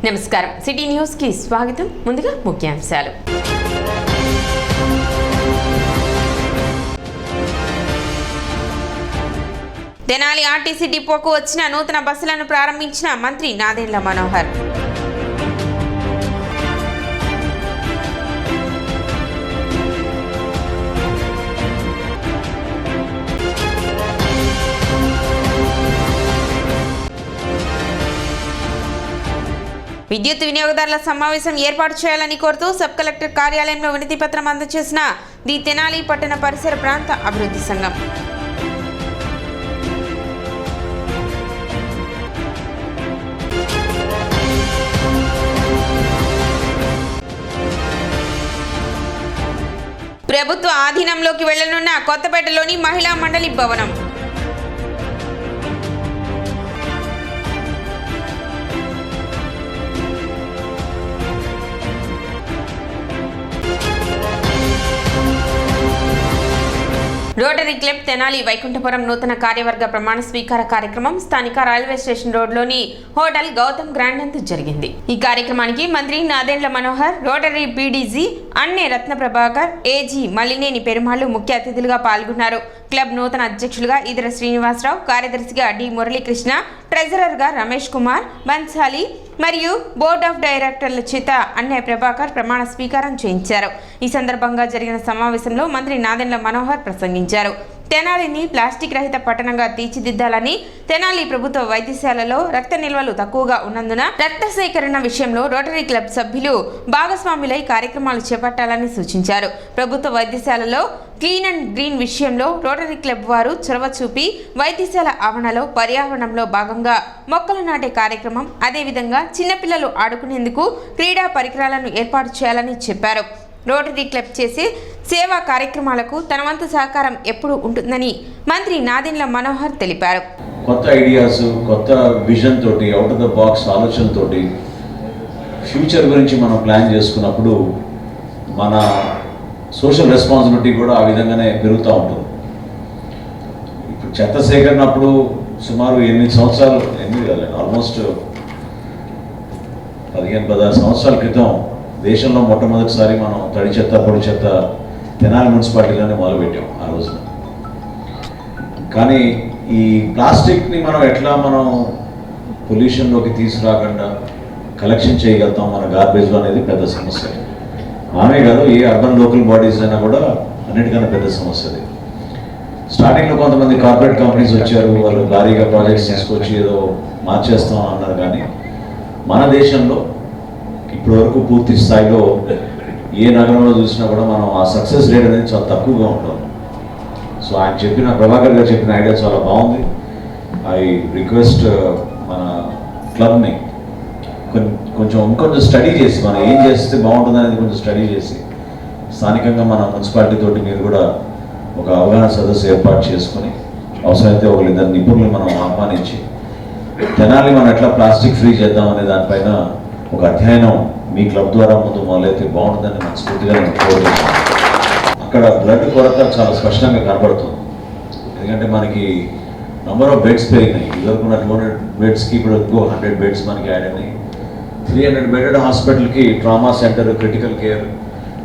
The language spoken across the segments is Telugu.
నమస్కారం సిటీ న్యూస్ కి స్వాగతం. ముందుగా ముఖ్యాంశాలు. తెనాలి ఆర్టీసీ డిపోకు వచ్చిన నూతన బస్సులను ప్రారంభించిన మంత్రి నాదెండ్ల మనోహర్. విద్యుత్ వినియోగదారుల సమావేశం ఏర్పాటు చేయాలని కోరుతూ సబ్ కలెక్టర్ కార్యాలయంలో వినతి పత్రం అందజేసిన ది తెనాలి పట్టణ పరిసర ప్రాంత అభివృద్ధి సంఘం. ప్రభుత్వ ఆధీనంలోకి వెళ్లనున్న కొత్తపేటలోని మహిళా మండలి భవనం. రోటరీ క్లబ్ తెనాలి వైకుంఠపురం నూతన కార్యవర్గ ప్రమాణ స్వీకార కార్యక్రమం స్థానిక రైల్వే స్టేషన్ రోడ్లోని హోటల్ గౌతమ్ గ్రాండ్ నందు జరిగింది. ఈ కార్యక్రమానికి మంత్రి నాదెండ్ల మనోహర్, రోటరీ పీడీజీ అన్నే రత్న ప్రభాకర్, ఏజీ మల్లినేని పెరుమాళ్లు ముఖ్య అతిథులుగా పాల్గొన్నారు. క్లబ్ నూతన అధ్యక్షులుగా ఈదర శ్రీనివాసరావు, కార్యదర్శిగా డి మురళీకృష్ణ, ట్రెజరర్గా రమేష్ కుమార్ బన్సాలి మరియు బోర్డ్ ఆఫ్ డైరెక్టర్ల చేత అన్నయ్య ప్రభాకర్ ప్రమాణ స్వీకారం చేయించారు. ఈ సందర్భంగా జరిగిన సమావేశంలో మంత్రి నాదెండ్ల మనోహర్ ప్రసంగించారు. తెనాలిని ప్లాస్టిక్ రహిత పట్టణంగా తీర్చిదిద్దాలని, తెనాలి ప్రభుత్వ వైద్యశాలలో రక్త నిల్వలు తక్కువగా ఉన్నందున రక్త సేకరణ విషయంలో రోటరీ క్లబ్ సభ్యులు భాగస్వాములై కార్యక్రమాలు చేపట్టాలని సూచించారు. ప్రభుత్వ వైద్యశాలలో క్లీన్ అండ్ గ్రీన్ విషయంలో రోటరీ క్లబ్ వారు చొరవ చూపి వైద్యశాల ఆవరణలో పర్యావరణంలో భాగంగా మొక్కలు నాటే కార్యక్రమం, అదేవిధంగా చిన్నపిల్లలు ఆడుకునేందుకు క్రీడా పరికరాలను ఏర్పాటు చేయాలని చెప్పారు. రోటరీ క్లబ్ చేసే సేవా కార్యక్రమాలకు తన వంతు సహకారం ఎప్పుడు ఉంటుందని మంత్రి నాదెండ్ల మనోహర్ తెలిపారు. కొత్త ఐడియాస్, కొత్త విజన్ తోటి, అవుట్ ఆఫ్ ద బాక్స్ ఆలోచనతోటి ఫ్యూచర్ గురించి మనం ప్లాన్ చేసుకున్నప్పుడు మన సోషల్ రెస్పాన్సిబిలిటీ కూడా ఆ విధంగానే పెరుగుతూ ఉంటుంది. ఇప్పుడు చెత్త సేకరణప్పుడు సుమారు 8 సంవత్సరాలు, 8 కాదండి, ఆల్మోస్ట్ 15-16 సంవత్సరాల క్రితం దేశంలో మొట్టమొదటిసారి మనం తడి చెత్త, పొడి చెత్త తెనాలి మున్సిపాలిటీలోనే మొదలుపెట్టాం ఆ రోజున. కానీ ఈ ప్లాస్టిక్ని మనం పొల్యూషన్లోకి తీసుకురాకుండా కలెక్షన్ చేయగలుగుతాం మన గార్బేజ్లో అనేది పెద్ద సమస్య. ఆమె కాదు, ఏ అర్బన్ లోకల్ బాడీస్ అయినా కూడా అన్నిటికన్నా పెద్ద సమస్య అది. స్టార్టింగ్లో కొంతమంది కార్పొరేట్ కంపెనీస్ వచ్చారు, వాళ్ళు భారీగా ప్రాజెక్ట్స్ తీసుకొచ్చి ఏదో మార్చేస్తాం అన్నారు. కానీ మన దేశంలో ఇప్పటి వరకు పూర్తి స్థాయిలో ఏ నగరంలో చూసినా కూడా మనం ఆ సక్సెస్ రేట్ అనేది చాలా తక్కువగా ఉంటుంది. సో ఆయన ప్రభాకర్ గారు చెప్పిన ఐడియా చాలా బాగుంది. ఐ రిక్వెస్ట్ మన క్లబ్ని కొంచెం స్టడీ చేసి, మనం ఏం చేస్తే బాగుంటుంది అనేది కొంచెం స్టడీ చేసి, స్థానికంగా మన మున్సిపాలిటీ తోటి మీరు కూడా ఒక అవగాహన సదస్సు ఏర్పాటు చేసుకొని, అవసరమైతే 1-2 నిపుణులు మనం ఆహ్వానించి తెనాలి మనం ఎట్లా ప్లాస్టిక్ ఫ్రీ చేద్దాం అనే దానిపైన ఒక అధ్యయనం మీ క్లబ్ ద్వారా ముందు మొదలైతే బాగుంటుందని మనస్ఫూర్తిగా నేను కోరుతున్నాను. అక్కడ బ్లడ్ కొరత చాలా స్పష్టంగా కనబడుతుంది. ఎందుకంటే మనకి నంబర్ ఆఫ్ బెడ్స్ పెరిగినాయి. ఇదివరకున్న 200 బెడ్స్కి ఇప్పుడు 100 బెడ్స్ మనకి యాడ్ అయినాయి. 300 బెడెడ్ హాస్పిటల్కి ట్రామా సెంటర్, క్రిటికల్ కేర్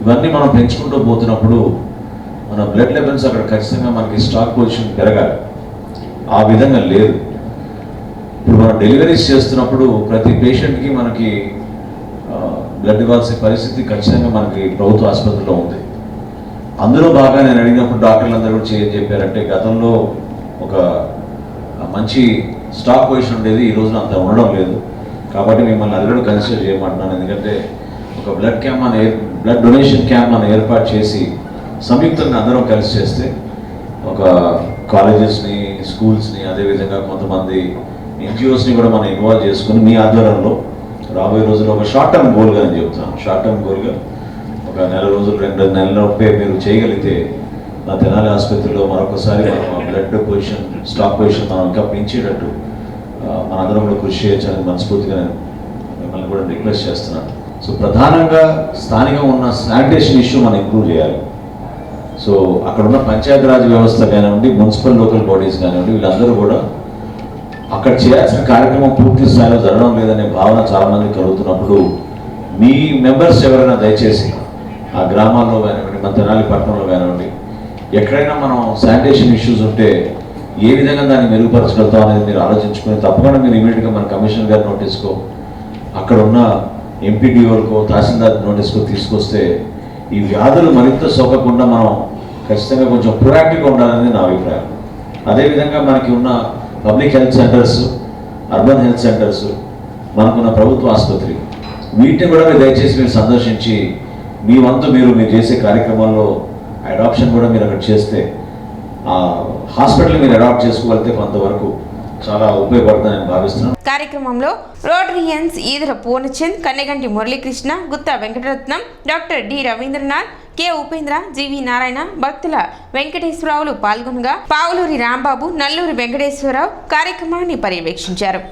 ఇవన్నీ మనం పెంచుకుంటూ పోతున్నప్పుడు మన బ్లడ్ లెవెల్స్ అక్కడ ఖచ్చితంగా మనకి స్టాక్ పొజిషన్ పెరగాలి. ఆ విధంగా లేదు. ఇప్పుడు మనం డెలివరీస్ చేస్తున్నప్పుడు ప్రతి పేషెంట్కి మనకి బ్లడ్ ఇవ్వాల్సిన పరిస్థితి ఖచ్చితంగా మనకి ప్రభుత్వ ఆసుపత్రిలో ఉంది. అందులో బాగా నేను అడిగినప్పుడు డాక్టర్లందరూ కూడా చెప్పారంటే గతంలో ఒక మంచి స్టాక్ పొజిషన్ ఉండేది, ఈ రోజున అంత ఉండడం లేదు. కాబట్టి మిమ్మల్ని అది కూడా కన్సిడర్ చేయమంటున్నాను. ఎందుకంటే ఒక బ్లడ్ డొనేషన్ క్యాంప్ మనం ఏర్పాటు చేసి సంయుక్తంగా అందరం కలిసి చేస్తే, ఒక కాలేజెస్ని, స్కూల్స్ని, అదేవిధంగా కొంతమంది ఎన్జిఓస్ని కూడా మనం ఇన్వాల్వ్ చేసుకుని మీ ఆధ్వర్యంలో రాబోయే రోజుల్లో ఒక షార్ట్ టర్మ్ గోల్గా నేను చెప్తాను. షార్ట్ టర్మ్ గోల్గా ఒక 1 రోజులు 2 నెలలలోపే మీరు చేయగలిగితే నా తెనాలి ఆసుపత్రిలో మరొకసారి మనం బ్లడ్ పొజిషన్, స్టాక్ పొజిషన్ మనం ఇంకా పెంచేటట్టు మనందరం కూడా కృషి చేయొచ్చని మనస్ఫూర్తిగా నేను మిమ్మల్ని కూడా రిక్వెస్ట్ చేస్తున్నాను. సో ప్రధానంగా స్థానికంగా ఉన్న శానిటేషన్ ఇష్యూ మనం ఇంప్రూవ్ చేయాలి. సో అక్కడ ఉన్న పంచాయతీరాజ్ వ్యవస్థ కానివ్వండి, మున్సిపల్ లోకల్ బాడీస్ కానివ్వండి, వీళ్ళందరూ కూడా అక్కడ చేయాల్సిన కార్యక్రమం పూర్తి స్థాయిలో జరగడం లేదనే భావన చాలామంది కలుగుతున్నప్పుడు మీ మెంబర్స్ ఎవరైనా దయచేసి ఆ గ్రామాల్లో కానివ్వండి, మన తెనాలి పట్టణంలో కానివ్వండి, ఎక్కడైనా మనం శానిటేషన్ ఇష్యూస్ ఉంటే ఏ విధంగా దాన్ని మెరుగుపరచగలుగుతాం అనేది మీరు ఆలోచించుకొని తప్పకుండా మీరు ఇమీడియట్గా మన కమిషనర్ గారి నోటీస్కో, అక్కడ ఉన్న ఎంపీడీఓలకో, తహసీల్దార్ నోటీస్కో తీసుకొస్తే ఈ వ్యాధులు మరింత సోకకుండా మనం ఖచ్చితంగా కొంచెం ప్రొయాక్టివ్గా ఉండాలనేది నా అభిప్రాయం. అదేవిధంగా మనకి ఉన్న public health centres, urban health centres, మనకున్న ప్రభుత్వ ఆసుపత్రి, వీటిని కూడా మీరు దయచేసి మీరు సందర్శించి మీ వంతు మీరు చేసే కార్యక్రమాల్లో అడాప్షన్ కూడా మీరు అక్కడ చేస్తే, ఆ హాస్పిటల్ మీరు అడాప్ట్ చేసుకోగలిగితే కొంతవరకు చాలా ఉపయోగపడుతుందని భావిస్తున్నాను. కార్యక్రమంలో Rotarians Edara Purnachand, Kanneganti Muralikrishna, Gutta Venkataratnam, doctor D Ravindranath, K Upendra, G V Narayana, Bhaktula వెంకటేశ్వరరావులు పాల్గొనగా పావులూరి రాంబాబు, నల్లూరి వెంకటేశ్వరరావు కార్యక్రమాన్ని పర్యవేక్షించారు.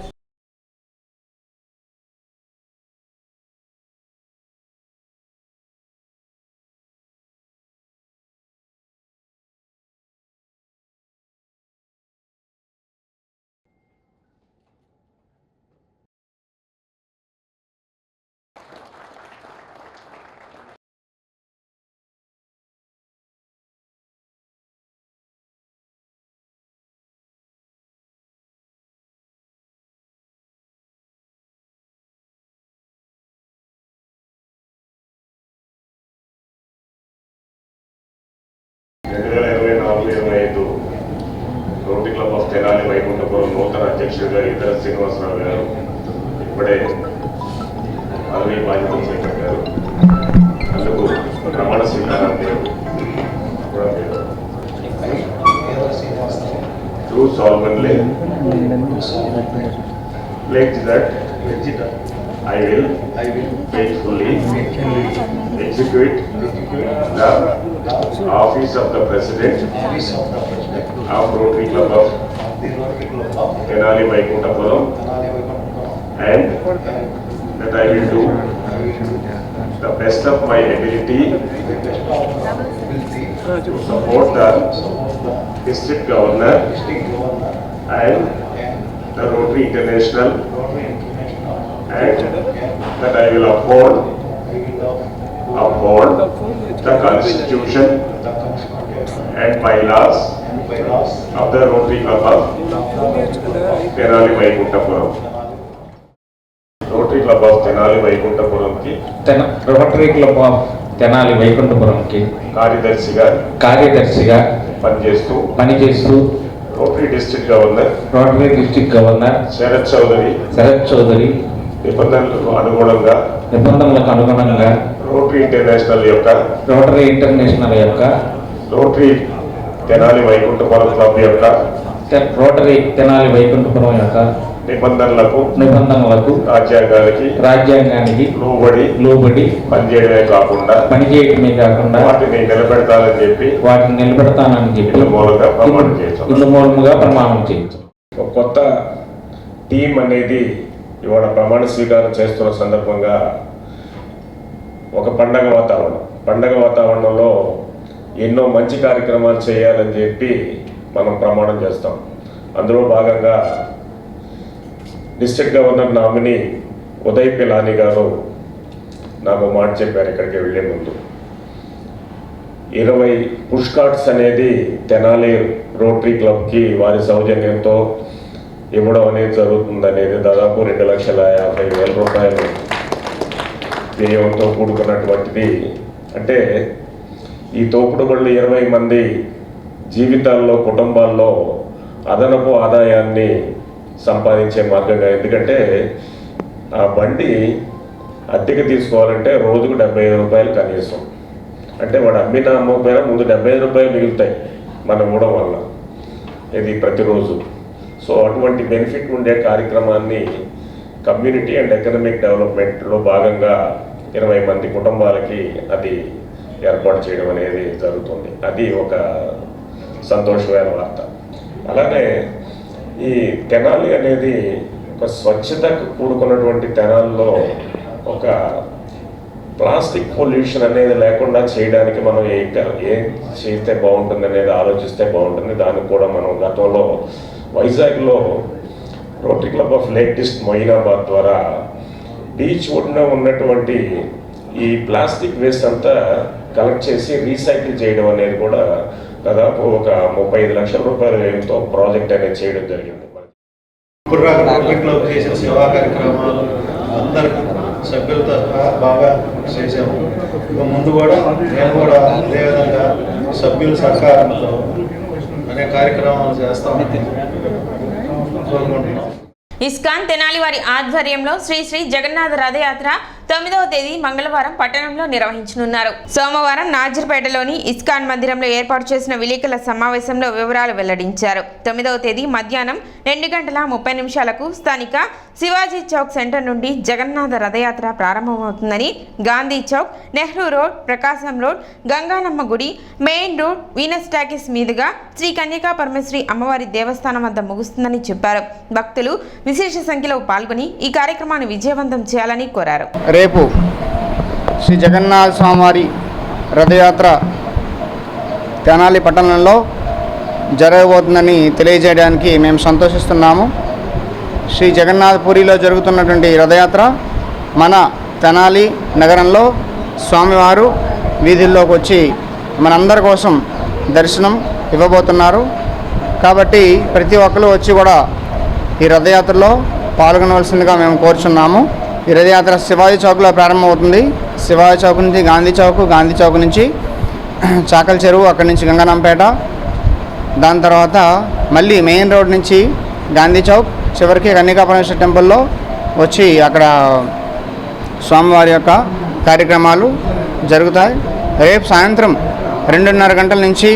Rotary club of Tenali Vaikunthapuram నూతన అధ్యక్షుడిగా ఇతర శ్రీనివాసరావు గారు ఇప్పుడే పదవి బాధ్యతలు చేపట్టారు. అందుకు ప్రమాణ స్వీకారం do solemnly pledge that I will faithfully execute the office of the President of Rotary Club of Tenali Vaikuntapuram, and that I will do the best of my ability to support the District Governor and the Rotary International, and that I will uphold the Constitution and bylaws of the Rotary Club of Tenali Vaikuntapuram. Rotary Club of Tenali Vaikuntapuram ki Rotary Club of Tenali Vaikuntapuram ki కార్యదర్శిగా పనిచేస్తూ Rotary district governor Sarath Chowdary నిబంధనలకు అనుగుణంగా రోటరీ ఇంటర్నేషనల్ యొక్క రోటరీ తెనాలి వైకుంఠపురం క్లబ్ యొక్క నిబంధనలకు రాజ్యాంగానికి లోబడి పనిచేయడమే కాకుండా వాటిని నిలబెడతానని చెప్పి మూలంగా ప్రమాణం చేయొచ్చు. ఒక కొత్త టీం అనేది ఇవాళ ప్రమాణ స్వీకారం చేస్తున్న సందర్భంగా ఒక పండగ వాతావరణంలో ఎన్నో మంచి కార్యక్రమాలు చేయాలని చెప్పి మనం ప్రమాణం చేస్తాం. అందులో భాగంగా district governor nominee Uday Pilani గారు నాకు మాట చెప్పారు ఇక్కడికి వెళ్ళే ముందు. 20 పుష్ కార్డ్స్ అనేది తెనాలి రోటరీ క్లబ్కి వారి సౌజన్యంతో ఇవ్వడం అనేది జరుగుతుంది. అనేది దాదాపు 2,50,000 రూపాయలు వ్యయంతో కూడుకున్నటువంటిది. అంటే ఈ తోపుడు బళ్ళు 20 మంది జీవితాల్లో, కుటుంబాల్లో అదనపు ఆదాయాన్ని సంపాదించే మార్గంగా. ఎందుకంటే ఆ బండి అద్దెకి తీసుకోవాలంటే రోజుకు 75 రూపాయలు కనీసం. అంటే వాడు అమ్మకపోయినా ముందు 75 రూపాయలు మిగులుతాయి మనం ఇవ్వడం వల్ల, ఇది ప్రతిరోజు. సో అటువంటి బెనిఫిట్ ఉండే కార్యక్రమాన్ని కమ్యూనిటీ అండ్ ఎకనామిక్ డెవలప్మెంట్లో భాగంగా 20 మంది కుటుంబాలకి అది ఏర్పాటు చేయడం అనేది జరుగుతుంది. అది ఒక సంతోషమైన వార్త. అలానే ఈ తెనాలి అనేది ఒక స్వచ్ఛతకు కూడుకున్నటువంటి తెనాల్లో ఒక ప్లాస్టిక్ పొల్యూషన్ అనేది లేకుండా చేయడానికి మనం ఏం చేస్తే బాగుంటుంది అనేది ఆలోచిస్తే బాగుంటుంది. దానికి కూడా మనం గతంలో వైజాగ్లో rotary club of lake district Moinabad ద్వారా బీచ్ ఒడ్డున ఉన్నటువంటి ఈ ప్లాస్టిక్ వేస్ట్ అంతా కలెక్ట్ చేసి రీసైకిల్ చేయడం అనేది కూడా దాదాపు ఒక 35 లక్షల రూపాయల వ్యయంతో ప్రాజెక్ట్ అనేది చేయడం జరిగింది. ఇప్పుడు రోటరీ క్లబ్ చేసిన సేవా కార్యక్రమాలు అందరూ సభ్యులతో బాగా చేసాము. ముందు కూడా నేను కూడా అదేవిధంగా సభ్యుల సహకారంతో అనేక కార్యక్రమాలు చేస్తామని కోరుకుంటున్నాం. ఇస్కాన్ తెనాలి వారి ఆధ్వర్యంలో శ్రీ శ్రీ జగన్నాథ రథయాత్ర 9వ తేదీ మంగళవారం పట్టణంలో నిర్వహించనున్నారు. సోమవారం నాజర్పేటలోని ఇస్కాన్ మందిరంలో ఏర్పాటు చేసిన విలేకరుల సమావేశంలో వివరాలు వెల్లడించారు. 9వ తేదీ మధ్యాహ్నం 2:30 స్థానిక శివాజీ చౌక్ సెంటర్ నుండి జగన్నాథ రథయాత్ర ప్రారంభమవుతుందని, గాంధీ చౌక్, నెహ్రూ రోడ్, ప్రకాశం రోడ్, గంగానమ్మ గుడి, మెయిన్ రోడ్, వీనస్ టాకీస్ మీదుగా శ్రీ కన్యకా పరమేశ్వరి అమ్మవారి దేవస్థానం వద్ద ముగుస్తుందని చెప్పారు. భక్తులు విశేష సంఖ్యలో పాల్గొని ఈ కార్యక్రమాన్ని విజయవంతం చేయాలని కోరారు. రేపు శ్రీ జగన్నాథ స్వామివారి రథయాత్ర తెనాలి పట్టణంలో జరగబోతుందని తెలియజేయడానికి మేము సంతోషిస్తున్నాము. శ్రీ జగన్నాథపురిలో జరుగుతున్నటువంటి రథయాత్ర మన తెనాలి నగరంలో స్వామివారు వీధుల్లోకి వచ్చి మనందరి కోసం దర్శనం ఇవ్వబోతున్నారు. కాబట్టి ప్రతి ఒక్కరు వచ్చి కూడా ఈ రథయాత్రలో పాల్గొనవలసిందిగా మేము కోరుచున్నాము. ఈ రథయాత్ర శివాజీ చౌక్లో ప్రారంభమవుతుంది. శివాజీ చౌక్ నుంచి గాంధీ చౌక్, గాంధీ చౌక్ నుంచి చాకల చెరువు, అక్కడి నుంచి గంగానంపేట, దాని తర్వాత మళ్ళీ మెయిన్ రోడ్ నుంచి గాంధీ చౌక్, చివరికి కన్యకా పరమేశ్వరి టెంపుల్లో వచ్చి అక్కడ స్వామివారి యొక్క కార్యక్రమాలు జరుగుతాయి. రేపు సాయంత్రం 2:30 గంటల నుంచి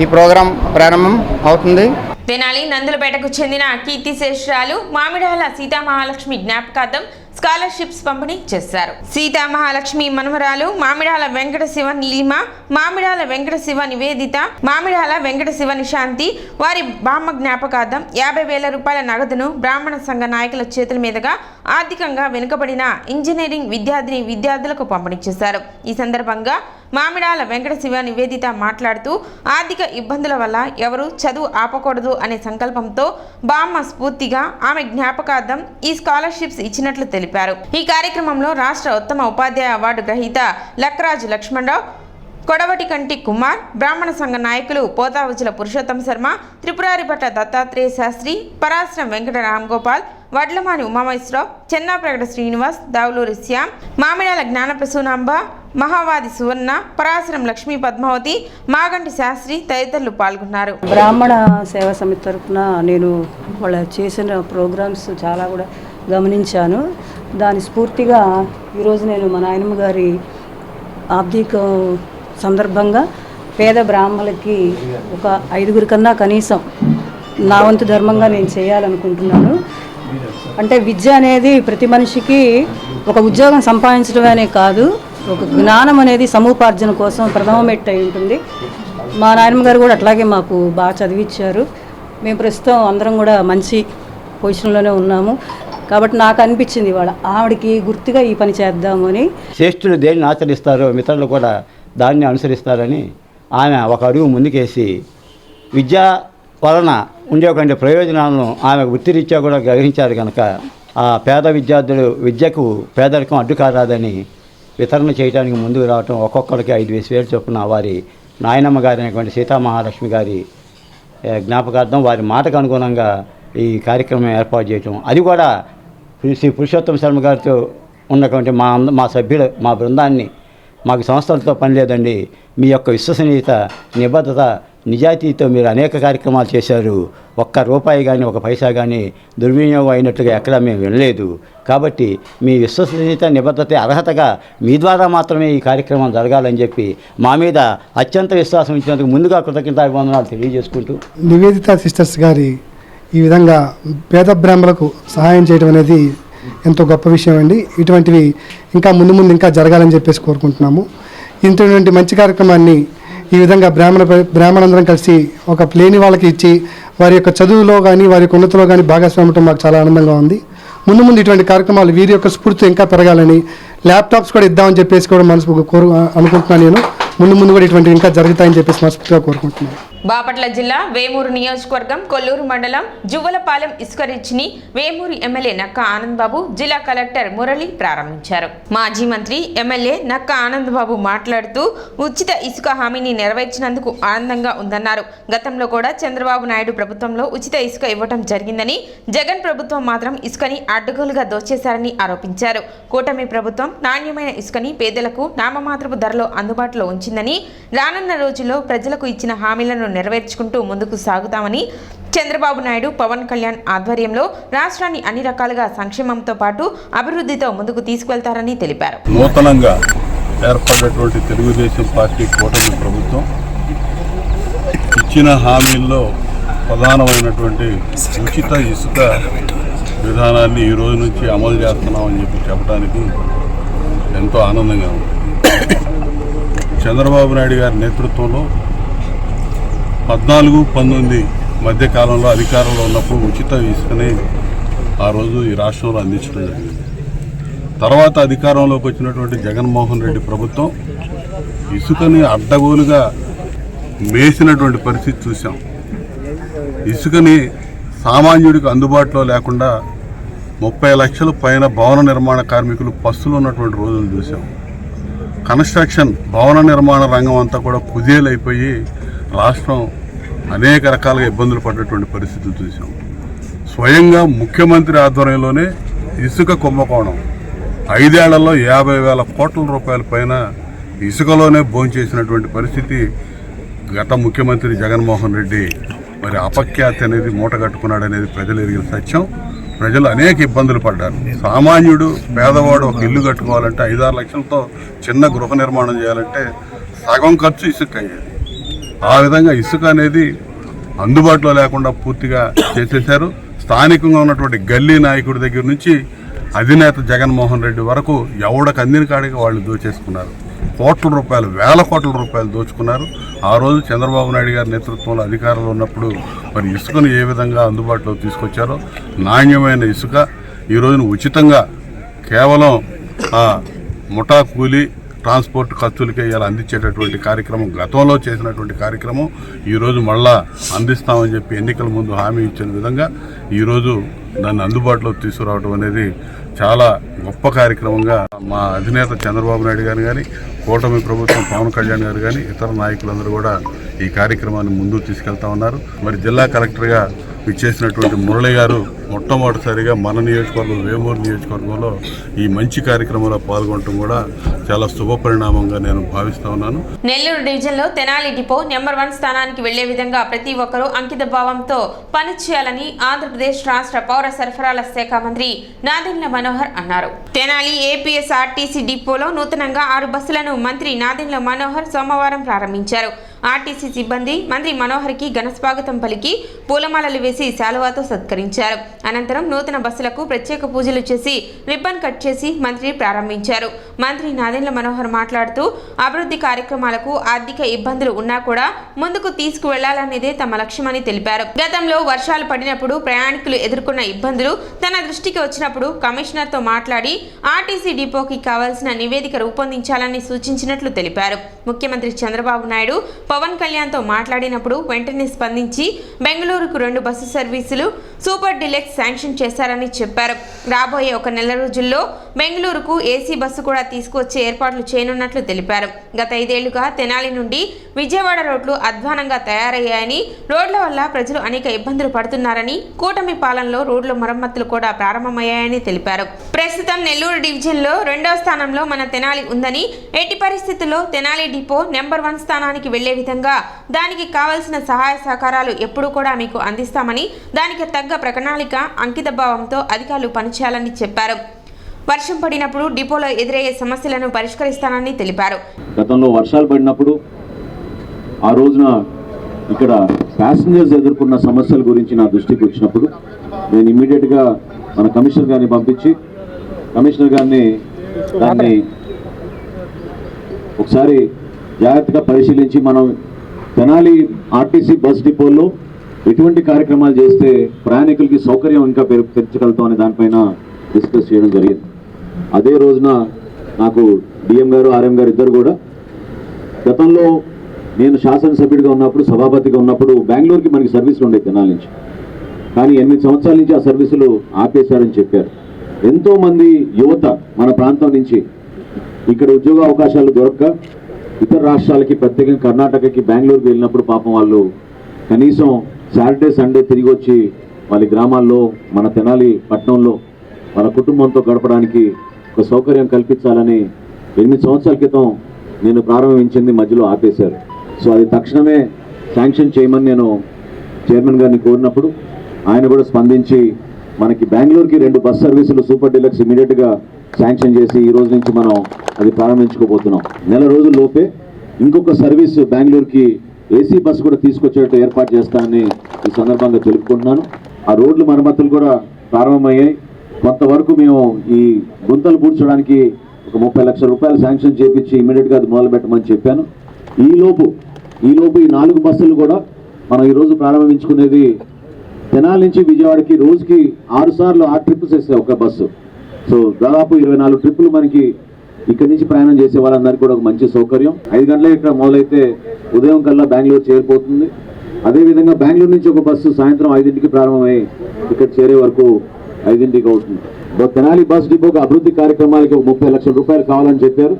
ఈ ప్రోగ్రాం ప్రారంభం అవుతుంది. తెనాలి నందులపేటకు చెందిన కీర్తిశేషురాలు మామిడాల సీతామహాలక్ష్మి జ్ఞాపకార్థం స్కాలర్షిప్స్ పంపిణీ చేశారు. సీతామహాలక్ష్మి మనమరాలు మామిడాల వెంకట శివ నీలిమ, మామిడాల వెంకట శివ నివేదిత, మామిడాల వెంకట శివ నిశాంతి వారి బామ్మ జ్ఞాపకార్థం 50,000 రూపాయల నగదును బ్రాహ్మణ సంఘ నాయకుల చేతుల మీదుగా ఆర్థికంగా వెనుకబడిన ఇంజనీరింగ్ విద్యార్థులకు పంపిణీ చేశారు. ఈ సందర్భంగా మామిడాల వెంకట శివ నివేదిత మాట్లాడుతూ ఆర్థిక ఇబ్బందుల వల్ల ఎవరు చదువు ఆపకూడదు అనే సంకల్పంతో బామ్మ స్ఫూర్తిగా ఆమె జ్ఞాపకార్థం ఈ స్కాలర్షిప్స్ ఇచ్చినట్లు తెలిపారు. ఈ కార్యక్రమంలో రాష్ట్ర ఉత్తమ ఉపాధ్యాయ అవార్డు గ్రహీత లక్రాజు లక్ష్మణరావు, కొడవటికంటి కుమార్, బ్రాహ్మణ సంఘ నాయకులు పోతావుచుల పురుషోత్తం శర్మ, త్రిపురారిపట్ల దత్తాత్రేయ శాస్త్రి, పరాశ్రం వెంకట రామ్గోపాల్, వడ్లమాని ఉమామేశ్వరరావు, చెన్నాప్రగడ శ్రీనివాస్, దావులూరి శ్యామ్, మామిడాల జ్ఞానప్రసూనాంబ, మహావాది సువర్ణ, పరాశరం లక్ష్మీ పద్మావతి, మాగంటి శాస్త్రి తదితరులు పాల్గొన్నారు. బ్రాహ్మణ సేవా సమితి తరఫున నేను వాళ్ళ చేసిన ప్రోగ్రామ్స్ చాలా కూడా గమనించాను. దాని స్ఫూర్తిగా ఈరోజు నేను మా నాయనమ్మ గారి ఆబ్దిక సందర్భంగా పేద బ్రాహ్మణులకి ఒక 5 కన్నా కనీసం నా వంతు ధర్మంగా నేను చేయాలనుకుంటున్నాను. అంటే విద్య అనేది ప్రతి మనిషికి ఒక ఉద్యోగం సంపాదించడమే కాదు, ఒక జ్ఞానం అనేది సముపార్జన కోసం ప్రథమ మెట్టు అయి ఉంటుంది. మా నాయనమ్మ గారు కూడా అట్లాగే మాకు బాగా చదివించారు. మేము ప్రస్తుతం అందరం కూడా మంచి పొజిషన్లోనే ఉన్నాము. కాబట్టి నాకు అనిపించింది వాళ్ళ ఆవిడకి గుర్తుగా ఈ పని చేద్దాము అని. శ్రేష్ఠులు దేన్ని ఆచరిస్తారో మిత్రులు కూడా దాన్ని అనుసరిస్తారని ఆమె ఒక అడుగు ముందుకేసి విద్య వలన ఉండేటువంటి ప్రయోజనాలను ఆమె వృత్తిరీత్యా కూడా గ్రహించారు కనుక ఆ పేద విద్యార్థులు విద్యకు పేదరికం అడ్డు కారాదని వితరణ చేయడానికి ముందుకు రావటం, ఒక్కొక్కరికి 5,000 చొప్పున వారి నాయనమ్మ గారి అయినటువంటి సీతామహాలక్ష్మి గారి జ్ఞాపకార్థం వారి మాటకు అనుగుణంగా ఈ కార్యక్రమం ఏర్పాటు చేయటం, అది కూడా శ్రీ పురుషోత్తం శర్మ గారితో ఉన్నటువంటి మా సభ్యులు, మా బృందాన్ని, మాకు సంస్థలతో పని లేదండి, మీ యొక్క విశ్వసనీయత, నిబద్ధత, నిజాయితీతో మీరు అనేక కార్యక్రమాలు చేశారు, ఒక్క రూపాయి కానీ ఒక పైసా కానీ దుర్వినియోగం అయినట్టుగా ఎక్కడా మేము వినలేదు. కాబట్టి మీ విశ్వసనీయత, నిబద్ధత, అర్హతగా మీ ద్వారా మాత్రమే ఈ కార్యక్రమం జరగాలని చెప్పి మా మీద అత్యంత విశ్వాసం ఇచ్చినందుకు ముందుగా కృతజ్ఞతాభివందనాలు తెలియజేసుకుంటూ, నివేదిత సిస్టర్స్ గారి ఈ విధంగా పేద బ్రాహ్మణులకు సహాయం చేయడం అనేది ఎంతో గొప్ప విషయం అండి. ఇటువంటివి ఇంకా ముందు ఇంకా జరగాలని చెప్పేసి కోరుకుంటున్నాము. ఇటువంటి మంచి కార్యక్రమాన్ని ఈ విధంగా బ్రాహ్మణులందరం కలిసి ఒక లేని వాళ్ళకి ఇచ్చి వారి యొక్క చదువులో కానీ వారి యొక్క ఉన్నతిలో కానీ భాగస్వామ్యం మాకు చాలా ఆనందంగా ఉంది. ముందు ఇటువంటి కార్యక్రమాలు వీరి యొక్క స్ఫూర్తి ఇంకా పెరగాలని, ల్యాప్టాప్స్ కూడా ఇద్దామని చెప్పేసి కూడా అనుకుంటున్నాను. నేను ముందు కూడా ఇటువంటివి ఇంకా జరుగుతాయని చెప్పేసి మనస్ఫూర్తిగా కోరుకుంటున్నాను. బాపట్ల జిల్లా వేమూరు నియోజకవర్గం కొల్లూరు మండలం జువ్వలపాలెం ఇసుక రిచ్ని వేమూరు ఎమ్మెల్యే నక్క ఆనందబాబు జిల్లా కలెక్టర్ మురళి ప్రారంభించారు. మాజీ మంత్రి ఎమ్మెల్యే నక్క ఆనందబాబు మాట్లాడుతూ ఉచిత ఇసుక హామీని నెరవేర్చినందుకు ఆనందంగా ఉందన్నారు. గతంలో కూడా చంద్రబాబు నాయుడు ప్రభుత్వంలో ఉచిత ఇసుక ఇవ్వడం జరిగిందని, జగన్ ప్రభుత్వం మాత్రం ఇసుకని అడ్డగోలుగా దోచేశారని ఆరోపించారు. కూటమి ప్రభుత్వం నాణ్యమైన ఇసుకని పేదలకు నామమాత్రపు ధరలో అందుబాటులో ఉంచిందని, రానున్న రోజుల్లో ప్రజలకు ఇచ్చిన హామీలను నెరవేర్చుకుంటూ ముందుకు సాగుతామని, చంద్రబాబు నాయుడు పవన్ కళ్యాణ్ ఆధ్వర్యంలో రాష్ట్రాన్ని అన్ని రకాలుగా సంక్షేమంతో పాటు అభివృద్ధితో ముందుకు తీసుకువెళ్తారని తెలిపారు. నూతనంగా ఏర్పడినటువంటి తెలుగుదేశం పార్టీ కూటమి ప్రభుత్వం ఇచ్చిన హామీల్లో ప్రధానమైనటువంటి ఉచిత ఇసుక విధానాన్ని ఈ రోజు నుంచి అమలు చేస్తున్నామని చెప్పడానికి ఎంతో ఆనందంగా ఉంది. చంద్రబాబు నాయుడు గారి నేతృత్వంలో 14-19 మధ్య కాలంలో అధికారంలో ఉన్నప్పుడు ఉచిత ఇసుకని ఆ రోజు ఈ రాష్ట్రంలో అందించడం జరిగింది. తర్వాత అధికారంలోకి వచ్చినటువంటి జగన్మోహన్ రెడ్డి ప్రభుత్వం ఇసుకని అడ్డగోలుగా మేసినటువంటి పరిస్థితి చూసాం. ఇసుకని సామాన్యుడికి అందుబాటులో లేకుండా 30 లక్షల పైన భవన నిర్మాణ కార్మికులు పస్తులు ఉన్నటువంటి రోజులు చూసాం. కన్స్ట్రక్షన్ భవన నిర్మాణ రంగం అంతా కూడా కుదేలైపోయి రాష్ట్రం అనేక రకాలుగా ఇబ్బందులు పడ్డటువంటి పరిస్థితులు చూసాం. స్వయంగా ముఖ్యమంత్రి ఆధ్వర్యంలోనే ఇసుక కుంభకోణం 5 ఏళ్లలో 50,000 కోట్ల రూపాయల పైన ఇసుకలోనే భోంచేసినటువంటి పరిస్థితి గత ముఖ్యమంత్రి జగన్మోహన్ రెడ్డి మరి అపఖ్యాతి అనేది మూటగట్టుకున్నాడు అనేది ప్రజలు ఎరిగిన సత్యం. ప్రజలు అనేక ఇబ్బందులు పడ్డారు. సామాన్యుడు పేదవాడు ఒక ఇల్లు కట్టుకోవాలంటే 5-6 లక్షలతో చిన్న గృహ నిర్మాణం చేయాలంటే సగం ఖర్చు ఇసుక అయ్యేది. ఆ విధంగా ఇసుక అనేది అందుబాటులో లేకుండా పూర్తిగా చేసేశారు. స్థానికంగా ఉన్నటువంటి గల్లీ నాయకుడి దగ్గర నుంచి అధినేత జగన్మోహన్ రెడ్డి వరకు ఎవడకు అందిన కాడికి వాళ్ళు దోచేసుకున్నారు. కోట్ల రూపాయలు, వేల కోట్ల రూపాయలు దోచుకున్నారు. ఆ రోజు చంద్రబాబు నాయుడు గారి నేతృత్వంలో అధికారంలో ఉన్నప్పుడు మరి ఇసుకను ఏ విధంగా అందుబాటులో తీసుకొచ్చారో, నాణ్యమైన ఇసుక ఈ రోజున ఉచితంగా కేవలం ముఠా కూలి ట్రాన్స్పోర్ట్ ఖర్చులకే ఇలా అందించేటటువంటి కార్యక్రమం, గతంలో చేసినటువంటి కార్యక్రమం ఈరోజు మళ్ళా అందిస్తామని చెప్పి ఎన్నికల ముందు హామీ ఇచ్చిన విధంగా ఈరోజు దాన్ని అందుబాటులో తీసుకురావడం అనేది చాలా గొప్ప కార్యక్రమంగా మా అధినేత చంద్రబాబు నాయుడు గారు కానీ, కూటమి ప్రభుత్వం పవన్ కళ్యాణ్ గారు కానీ, ఇతర నాయకులందరూ కూడా ఈ కార్యక్రమాన్ని ముందుకు తీసుకెళ్తా ఉన్నారు. మరి జిల్లా కలెక్టర్గా ఇచ్చేసినటువంటి మురళి గారు మొట్టమొదటిసారిగా మన నియోజకవర్గం వేమూరు నియోజకవర్గంలో ఈ మంచి కార్యక్రమంలో పాల్గొనడం కూడా చాలా శుభ పరిణామంగా నేను భావిస్తా ఉన్నాను. నెల్లూరు డివిజన్లో తెనాలి డిపో నెంబర్ 1 స్థానానికి వెళ్లే విధంగా ప్రతి ఒక్కరూ అంకిత భావంతో పనిచేయాలని ఆంధ్రప్రదేశ్ రాష్ట్ర పౌర సరఫరాల శాఖ మంత్రి నాదెండ్ల మనోహర్ అన్నారు. తెనాలి ఏపీఎస్ఆర్టీసీ డిపోలో నూతనంగా 6 బస్సులను మంత్రి నాదెండ్ల మనోహర్ సోమవారం ప్రారంభించారు. ఆర్టీసీ సిబ్బంది మంత్రి మనోహర్కి ఘన స్వాగతం పలికి పూలమాలలు వేసి శాలువాతో సత్కరించారు. అనంతరం నూతన బస్సులకు ప్రత్యేక పూజలు చేసి రిబ్బన్ కట్ చేసి మంత్రి ప్రారంభించారు. మంత్రి నాదెండ్ల మనోహర్ మాట్లాడుతూ అభివృద్ధి కార్యక్రమాలకు ఆర్థిక ఇబ్బందులు ఉన్నా కూడా ముందుకు తీసుకువెళ్లాలనేదే తమ లక్ష్యమని తెలిపారు. గతంలో వర్షాలు పడినప్పుడు ప్రయాణికులు ఎదుర్కొన్న ఇబ్బందులు తన దృష్టికి వచ్చినప్పుడు కమిషనర్తో మాట్లాడి ఆర్టీసీ డిపోకి కావాల్సిన నివేదిక రూపొందించాలని సూచించినట్లు తెలిపారు. ముఖ్యమంత్రి చంద్రబాబు నాయుడు పవన్ కళ్యాణ్తో మాట్లాడినప్పుడు వెంటనే స్పందించి బెంగళూరుకు 2 బస్సు సర్వీసులు సూపర్ డిలెక్స్ శాంక్షన్ చేశారని చెప్పారు. రాబోయే 1 నెల రోజుల్లో బెంగళూరుకు ఏసీ బస్సు కూడా తీసుకువచ్చే ఏర్పాట్లు చేయనున్నట్లు తెలిపారు. గత 5 ఏళ్లుగా తెనాలి నుండి విజయవాడ రోడ్లు అధ్వానంగా తయారయ్యాయని, రోడ్ల వల్ల ప్రజలు అనేక ఇబ్బందులు పడుతున్నారని, కూటమి పాలనలో రోడ్ల మరమ్మతులు కూడా ప్రారంభమయ్యాయని తెలిపారు. ప్రస్తుతం నెల్లూరు డివిజన్లో 2వ స్థానంలో మన తెనాలి ఉందని, ఎట్టి పరిస్థితుల్లో తెనాలి డిపో నెంబర్ 1 స్థానానికి వెళ్లే విధంగా దానికి కావలసిన సహాయ సహకారాలు ఎప్పుడూ కూడా మీకు అందిస్తామని, దానికి తగ్గ ప్రణాళిక అంకిత భావంతో అధికారులు పనిచేయాలని చెప్పారు. వర్షం పడినప్పుడు డిపోలో ఎదురయ్యే సమస్యలను పరిష్కరిస్తానని తెలిపారు. గతంలో వర్షాలు పడినప్పుడు ఆ రోజున ఇక్కడ ప్యాసింజర్స్ ఎదుర్కొన్న సమస్యల గురించి నా దృష్టికి వచ్చినప్పుడు నేను ఇమ్మీడియట్గా మన కమిషనర్ గారిని పంపించి కమిషనర్ గారిని దాన్ని ఒకసారి జాగ్రత్తగా పరిశీలించి మనం తెనాలి ఆర్టీసీ బస్ డిపోలో ఎటువంటి కార్యక్రమాలు చేస్తే ప్రయాణికులకి సౌకర్యం ఇంకా పెంచగలుగుతాం అనే దానిపైన డిస్కస్ చేయడం జరిగింది. అదే రోజున నాకు డిఎం గారు ఆర్ఎం గారు ఇద్దరు కూడా గతంలో నేను శాసనసభ్యుడిగా ఉన్నప్పుడు, సభాపతిగా ఉన్నప్పుడు బెంగళూరుకి మనకి సర్వీసులు ఉండేవి తెనాలి నుంచి. కానీ 8 సంవత్సరాల నుంచి ఆ సర్వీసులు ఆపేశారని చెప్పారు. ఎంతోమంది యువత మన ప్రాంతం నుంచి ఇక్కడ ఉద్యోగ అవకాశాలు దొరక్క ఇతర రాష్ట్రాలకి, ప్రత్యేకంగా కర్ణాటకకి, బెంగళూరుకి వెళ్ళినప్పుడు పాపం వాళ్ళు కనీసం సాటర్డే సండే తిరిగి వచ్చి వాళ్ళ గ్రామాల్లో, మన తెనాలి పట్టణంలో వాళ్ళ కుటుంబంతో గడపడానికి ఒక సౌకర్యం కల్పించాలని 8 సంవత్సరాల క్రితం నేను ప్రారంభించింది, మధ్యలో ఆపేశారు. సో అది తక్షణమే శాంక్షన్ చేయమని నేను చైర్మన్ గారిని కోరినప్పుడు ఆయన కూడా స్పందించి మనకి బెంగళూరుకి 2 బస్ సర్వీసులు సూపర్ డీలక్స్ ఇమీడియట్గా శాంక్షన్ చేసి ఈ రోజు నుంచి మనం అది ప్రారంభించుకోబోతున్నాం. నెల రోజుల లోపే ఇంకొక సర్వీస్ బెంగళూరుకి ఏసీ బస్సు కూడా తీసుకొచ్చేట్టు ఏర్పాటు చేస్తానని ఈ సందర్భంగా తెలుపుకుంటున్నాను. ఆ రోడ్లు మరమ్మతులు కూడా ప్రారంభమయ్యాయి. కొంతవరకు మేము ఈ గుంతలు పూడ్చడానికి ఒక 30 లక్షల రూపాయలు శాంక్షన్ చేపించి ఇమీడియట్గా అది మొదలు పెట్టమని చెప్పాను. ఈలోపు ఈ 4 బస్సులు కూడా మనం ఈరోజు ప్రారంభించుకునేది తెనాలి నుంచి విజయవాడకి రోజుకి 6 సార్లు 6 ట్రిప్స్ వేస్తాయి ఒక బస్సు. సో దాదాపు 24 ట్రిప్పులు మనకి ఇక్కడి నుంచి ప్రయాణం చేసే వాళ్ళందరికీ కూడా ఒక మంచి సౌకర్యం. 5 గంటలకు ఇక్కడ మొదలైతే ఉదయం కల్లా బెంగళూరు చేరిపోతుంది. అదేవిధంగా బెంగళూరు నుంచి ఒక బస్సు సాయంత్రం 5ంటికి ప్రారంభమై ఇక్కడ చేరే వరకు 5ంటికి అవుతుంది. తెనాలి బస్ డిపోకి అభివృద్ధి కార్యక్రమాలకి 30 లక్షల రూపాయలు కావాలని చెప్పారు.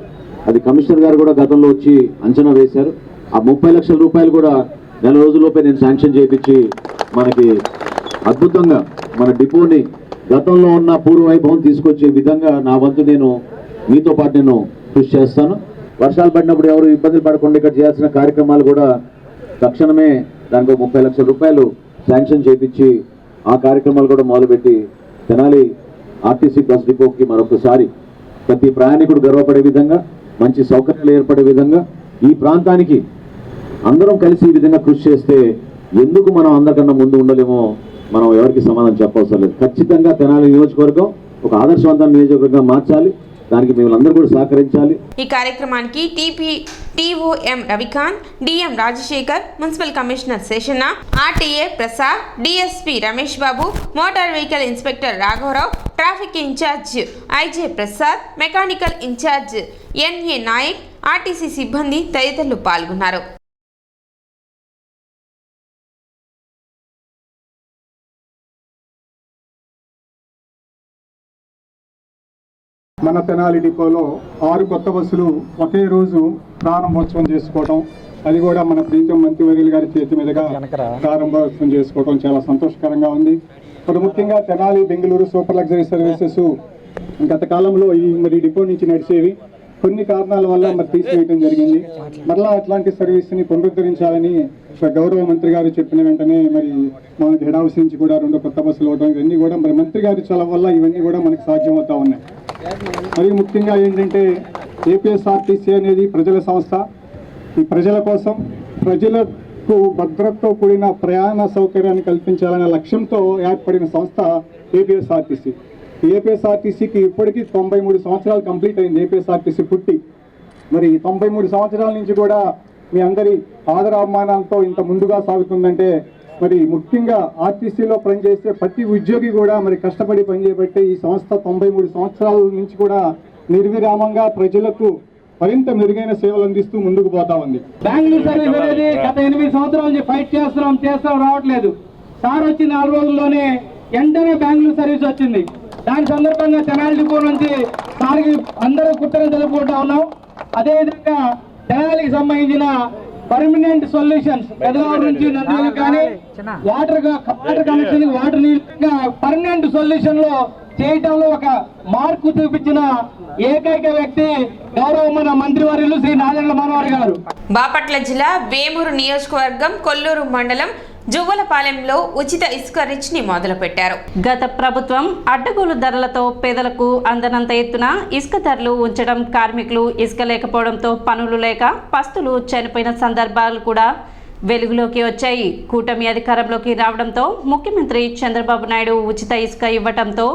అది కమిషనర్ గారు కూడా గతంలో వచ్చి అంచనా వేశారు. ఆ 30 లక్షల రూపాయలు కూడా నెల రోజుల్లోపే నేను శాంక్షన్ చేయించి మనకి అద్భుతంగా మన డిపోని గతంలో ఉన్న పూర్వ వైభవం తీసుకొచ్చే విధంగా నా వంతు నేను మీతో పాటు నేను కృషి చేస్తాను. వర్షాలు పడినప్పుడు ఎవరు ఇబ్బందులు పడకుండా ఇక్కడ చేయాల్సిన కార్యక్రమాలు కూడా తక్షణమే దానికి 30 లక్షల రూపాయలు శాంక్షన్ చేయించి ఆ కార్యక్రమాలు కూడా మొదలుపెట్టి తెనాలి ఆర్టీసీ బస్ డిపోకి మరొకసారి ప్రతి ప్రయాణికుడు గర్వపడే విధంగా, మంచి సౌకర్యాలు ఏర్పడే విధంగా, ఈ ప్రాంతానికి అందరం కలిసి ఈ విధంగా కృషి చేస్తే ఎందుకు మనం అందరికన్నా ముందు ఉండలేమో మనం ఎవరికి సమాధానం చెప్పవసరం లేదు. ఖచ్చితంగా తెనాలి నియోజకవర్గం ఒక ఆదర్శవంతమైన నియోజకవర్గంగా మార్చాలి. దానికి మేము అందరూ కూడా సహకరించాలి. ఈ కార్యక్రమానికి TOM Ravikanth, DM Rajasekhar, municipal commissioner Seshanna, RTA Prasad, DSP Ramesh Babu, motor vehicle inspector రాఘవరావు, traffic incharge IJ Prasad, mechanical incharge NA Nayak, RTC సిబ్బంది తదితరులు పాల్గొన్నారు. మన తెనాలి డిపోలో 6 కొత్త బస్సులు ఒకే రోజు ప్రారంభోత్సవం చేసుకోవడం, అది కూడా మన ప్రీతం మంత్రివర్యులు గారి చేతి మీదుగా ప్రారంభోత్సవం చేసుకోవడం చాలా సంతోషకరంగా ఉంది. ఇప్పుడు ముఖ్యంగా Tenali Bengaluru super luxury services గత కాలంలో మరి డిపో నుంచి నడిచేవి కొన్ని కారణాల వల్ల మరి తీసివేయడం జరిగింది. మరలా అట్లాంటి సర్వీస్ని పునరుద్ధరించాలని గౌరవ మంత్రి గారు చెప్పిన వెంటనే మరి మనకి హెడ్ హౌస్ నుంచి కూడా 2 కొత్త బస్సులు ఇవ్వడం, ఇవన్నీ కూడా మరి మంత్రి గారి చొరవ వల్ల ఇవన్నీ కూడా మనకు సాధ్యమవుతా ఉన్నాయి. మరి ముఖ్యంగా ఏంటంటే ఏపీఎస్ఆర్టీసీ అనేది ప్రజల సంస్థ. ఈ ప్రజల కోసం, ప్రజలకు భద్రతతో కూడిన ప్రయాణ సౌకర్యాన్ని కల్పించాలనే లక్ష్యంతో ఏర్పడిన సంస్థ ఏపీఎస్ఆర్టీసీ. ఏపీఎస్ఆర్టీసీకి ఇప్పటికీ 93 సంవత్సరాలు కంప్లీట్ అయింది ఏపీఎస్ఆర్టీసీ పుట్టి. మరి 93 సంవత్సరాల నుంచి కూడా మీ అందరి ఆదరాభిమానాలతో ఇంత ముందుగా సాగుతుందంటే మరి ముఖ్యంగా ఆర్టీసీలో పనిచేసే ప్రతి ఉద్యోగి కూడా మరి కష్టపడి పనిచేయబట్టే ఈ సంస్థ 93 సంవత్సరాల నుంచి కూడా నిర్విరామంగా ప్రజలకు మరింత మెరుగైన సేవలు అందిస్తూ ముందుకు పోతా ఉంది. బెంగళూరు సర్వీస్ అనేది గత 8 సంవత్సరాల నుంచి ఫైట్ చేస్తున్నాం రావట్లేదు. సార్ వచ్చి 4 రోజుల్లోనే వెంటనే బెంగళూరు సర్వీస్ వచ్చింది. దాని సందర్భంగా తెనాలి డిపో నుంచి సార్కి అందరూ కుట్టని తెలుపుకుంటా ఉన్నాం. అదేవిధంగా తెనాలికి సంబంధించిన పర్మనెంట్ సొల్యూషన్స్ పెదవారు నుంచి నంద్యాల కానీ వాటర్ కనెక్షన్, వాటర్ నీళ్ళగా పర్మనెంట్ సొల్యూషన్ లో చేయటంలో ఒక మార్పు చూపించిన ఏకైక వ్యక్తి గౌరవమైన మంత్రివర్యులు శ్రీ నాదెండ్ల మనోహర్ గారు. బాపట్ల జిల్లా వేమూరు నియోజకవర్గం కొల్లూరు మండలం జువ్వలపాలెంలో ఉచిత ఇసుక రిచ్ ని మొదలుపెట్టారు. గత ప్రభుత్వం అడ్డగోలు ధరలతో పేదలకు అందనంత ఎత్తున ఇసుక ధరలు ఉంచడం, కార్మికులు ఇసుక లేకపోవడంతో పనులు లేక పస్తులు చనిపోయిన సందర్భాలు కూడా వెలుగులోకి వచ్చాయి. కూటమి అధికారంలోకి రావడంతో ముఖ్యమంత్రి చంద్రబాబు నాయుడు ఉచిత ఇసుక ఇవ్వడంతో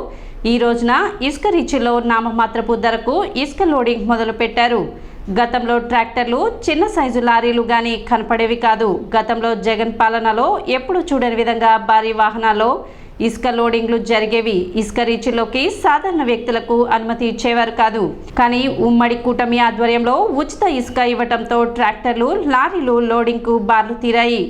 ఈ రోజున ఇసుక రిచ్లో నామమాత్రపు ధరకు ఇసుక లోడింగ్ మొదలుపెట్టారు. గతంలో ట్రాక్టర్లు, చిన్న సైజు లారీలు కానీ కనపడేవి కాదు. గతంలో జగన్ పాలనలో ఎప్పుడు చూడని విధంగా భారీ వాహనాల్లో ఇసుక లోడింగ్లు జరిగేవి. ఇసుక రీచ్లోకి సాధారణ వ్యక్తులకు అనుమతి ఇచ్చేవారు కాదు. కానీ ఉమ్మడి కూటమి ఆధ్వర్యంలో ఉచిత ఇసుక ఇవ్వడంతో ట్రాక్టర్లు, లారీలు లోడింగ్కు బార్లు తీరాయి.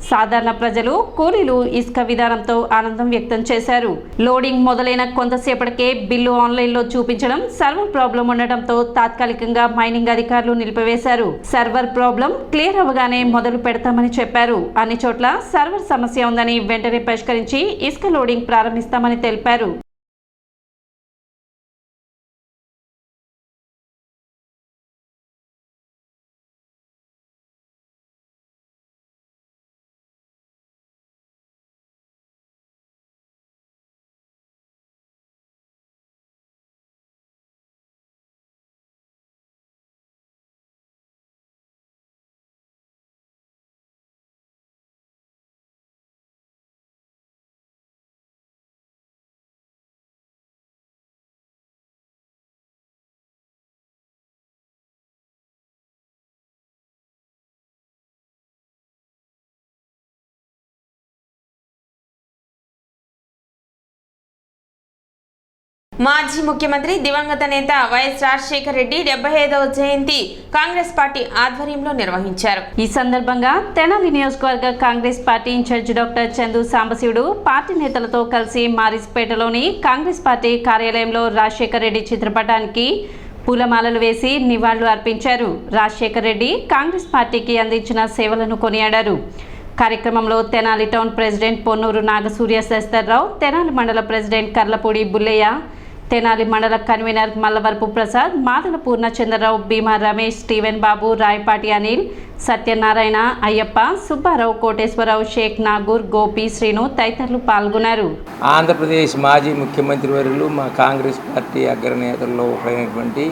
సాధారణ ప్రజలు, కూలీలు ఇసుక విధానంతో ఆనందం వ్యక్తం చేశారు. లోడింగ్ మొదలైన కొంతసేపటికే బిల్లు ఆన్లైన్లో చూపించడం, సర్వర్ ప్రాబ్లం ఉండడంతో తాత్కాలికంగా మైనింగ్ అధికారులు నిలిపివేశారు. సర్వర్ ప్రాబ్లం క్లియర్ అవగానే మొదలు పెడతామని చెప్పారు. అన్ని చోట్ల సర్వర్ సమస్య ఉందని వెంటనే పరిష్కరించి ఇసుక లోడింగ్ ప్రారంభిస్తామని తెలిపారు. మాజీ ముఖ్యమంత్రి దివంగత నేత వైఎస్ రాజశేఖర రెడ్డి 75వ జయంతి కాంగ్రెస్ పార్టీ ఆధ్వర్యంలో నిర్వహించారు. ఈ సందర్భంగా తెనాలి నియోజకవర్గ Congress party incharge doctor Chandu Sambasivudu party నేతలతో కలిసి మారిస్పేటలోని కాంగ్రెస్ పార్టీ కార్యాలయంలో రాజశేఖర రెడ్డి చిత్రపటానికి పూలమాలలు వేసి నివాళులు అర్పించారు. రాజశేఖర రెడ్డి కాంగ్రెస్ పార్టీకి అందించిన సేవలను కొనియాడారు. కార్యక్రమంలో తెనాలి టౌన్ ప్రెసిడెంట్ పొన్నూరు నాగసూర్య శస్తర్రావు, తెనాలి మండల ప్రెసిడెంట్ కర్లపూడి బుల్లయ్య, తెనాలి మండల కన్వీనర్ మల్లవరపు ప్రసాద్, మాదల పూర్ణచంద్రరావు, భీమా రమేష్, స్టీవెన్ బాబు, రాయపాటి అనిల్, సత్యనారాయణ, అయ్యప్ప, సుబ్బారావు, కోటేశ్వరరావు, షేక్ నాగూర్, గోపి, శ్రీను తదితరులు పాల్గొన్నారు. ఆంధ్రప్రదేశ్ మాజీ ముఖ్యమంత్రి వర్యులు మా కాంగ్రెస్ పార్టీ అగ్రనేతల్లో ఒకరైనటువంటి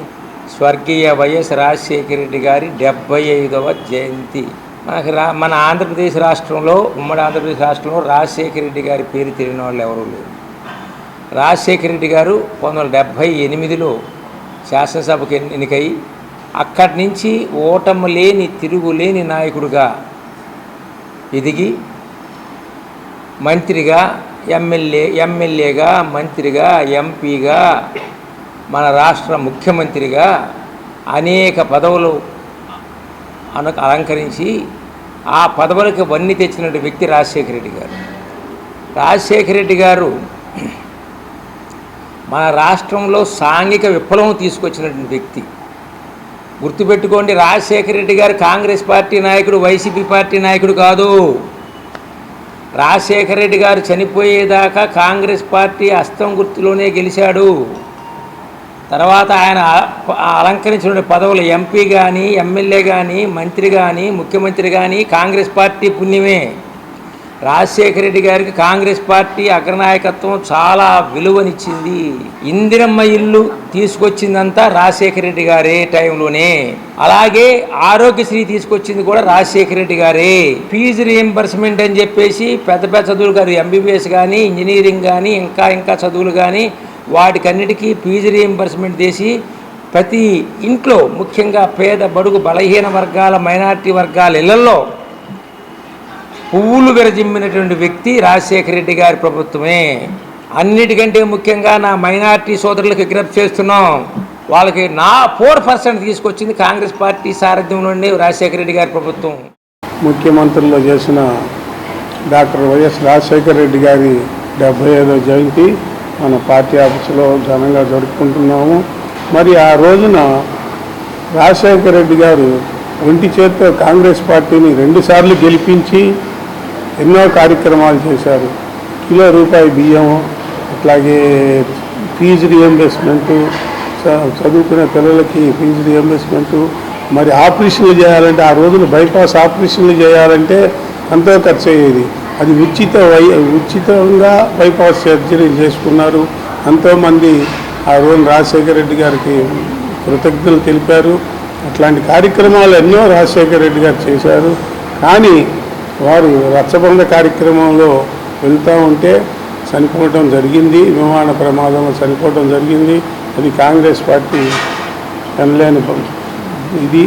స్వర్గీయ వైఎస్ రాజశేఖర రెడ్డి గారి 75వ జయంతి. మన ఆంధ్రప్రదేశ్ రాష్ట్రంలో, ఉమ్మడి ఆంధ్రప్రదేశ్ రాష్ట్రంలో రాజశేఖర రెడ్డి గారి పేరు తెలియని వాళ్ళు ఎవరూ లేరు. రాజశేఖర రెడ్డి గారు 1978లో శాసనసభకు ఎన్నికై అక్కడి నుంచి ఓటమి లేని, తిరుగులేని నాయకుడిగా ఎదిగి మంత్రిగా, ఎమ్మెల్యేగా, మంత్రిగా, ఎంపీగా, మన రాష్ట్ర ముఖ్యమంత్రిగా అనేక పదవులు అలంకరించి ఆ పదవులకు వన్నీ తెచ్చినటువంటి వ్యక్తి రాజశేఖర రెడ్డి గారు. రాజశేఖర రెడ్డి గారు మన రాష్ట్రంలో సాంఘిక విప్లవం తీసుకొచ్చినటువంటి వ్యక్తి. గుర్తుపెట్టుకోండి, రాజశేఖర రెడ్డి గారు కాంగ్రెస్ పార్టీ నాయకుడు, వైసీపీ పార్టీ నాయకుడు కాదు. రాజశేఖర రెడ్డి గారు చనిపోయేదాకా కాంగ్రెస్ పార్టీ హస్తం గుర్తులోనే గెలిచాడు. తర్వాత ఆయన అలంకరించిన పదవులు ఎంపీ కానీ, ఎమ్మెల్యే కానీ, మంత్రి కానీ, ముఖ్యమంత్రి కానీ కాంగ్రెస్ పార్టీ పుణ్యమే. రాజశేఖర రెడ్డి గారికి కాంగ్రెస్ పార్టీ అగ్రనాయకత్వం చాలా విలువనిచ్చింది. ఇందిరమ్మ ఇల్లు తీసుకొచ్చిందంతా రాజశేఖర రెడ్డి గారే టైంలోనే. అలాగే ఆరోగ్యశ్రీ తీసుకొచ్చింది కూడా రాజశేఖర రెడ్డి గారే. ఫీజు రీఎంబర్స్మెంట్ అని చెప్పేసి పెద్ద పెద్ద చదువులు కాదు, ఎంబీబీఎస్ కానీ, ఇంజనీరింగ్ కానీ, ఇంకా చదువులు కానీ వాటికన్నిటికీ ఫీజు రీఎంబర్స్మెంట్ చేసి ప్రతి ఇంట్లో, ముఖ్యంగా పేద, బడుగు, బలహీన వర్గాల, మైనారిటీ వర్గాల ఇళ్లలో పువ్వులు విరజిమ్మినటువంటి వ్యక్తి రాజశేఖర రెడ్డి గారి ప్రభుత్వమే. అన్నిటికంటే ముఖ్యంగా నా మైనారిటీ సోదరులకు విజ్ఞప్తి చేస్తున్నాం, వాళ్ళకి 4% తీసుకొచ్చింది కాంగ్రెస్ పార్టీ సారథ్యంలోనే రాజశేఖర రెడ్డి గారి ప్రభుత్వం. ముఖ్యమంత్రుల్లో చేసిన డాక్టర్ వైఎస్ రాజశేఖర రెడ్డి గారి 75వ జయంతి మన పార్టీ ఆఫీసులో ఘనంగా జరుపుకుంటున్నాము. మరి ఆ రోజున రాజశేఖర రెడ్డి గారు ఒంటి చేత్తో కాంగ్రెస్ పార్టీని 2 సార్లు గెలిపించి ఎన్నో కార్యక్రమాలు చేశారు. కిలో రూపాయి బియ్యం, అట్లాగే ఫీజు రియంబర్స్మెంటు, చదువుకునే పిల్లలకి ఫీజు రియంబర్స్మెంటు, మరి ఆపరేషన్లు చేయాలంటే ఆ రోజున బైపాస్ ఆపరేషన్లు చేయాలంటే ఎంతో ఖర్చు అయ్యేది. అది ఉచితంగా బైపాస్ సర్జరీ చేసుకున్నారు. ఎంతోమంది ఆ రోజు రాజశేఖర రెడ్డి గారికి కృతజ్ఞతలు తెలిపారు. అట్లాంటి కార్యక్రమాలు ఎన్నో రాజశేఖర రెడ్డి గారు చేశారు. కానీ వారు రచ్చబండ కార్యక్రమంలో వెళ్తూ ఉంటే చనిపోవటం జరిగింది. విమాన ప్రమాదంలో చనిపోవటం జరిగింది. అది కాంగ్రెస్ పార్టీ అనలేని ఇది.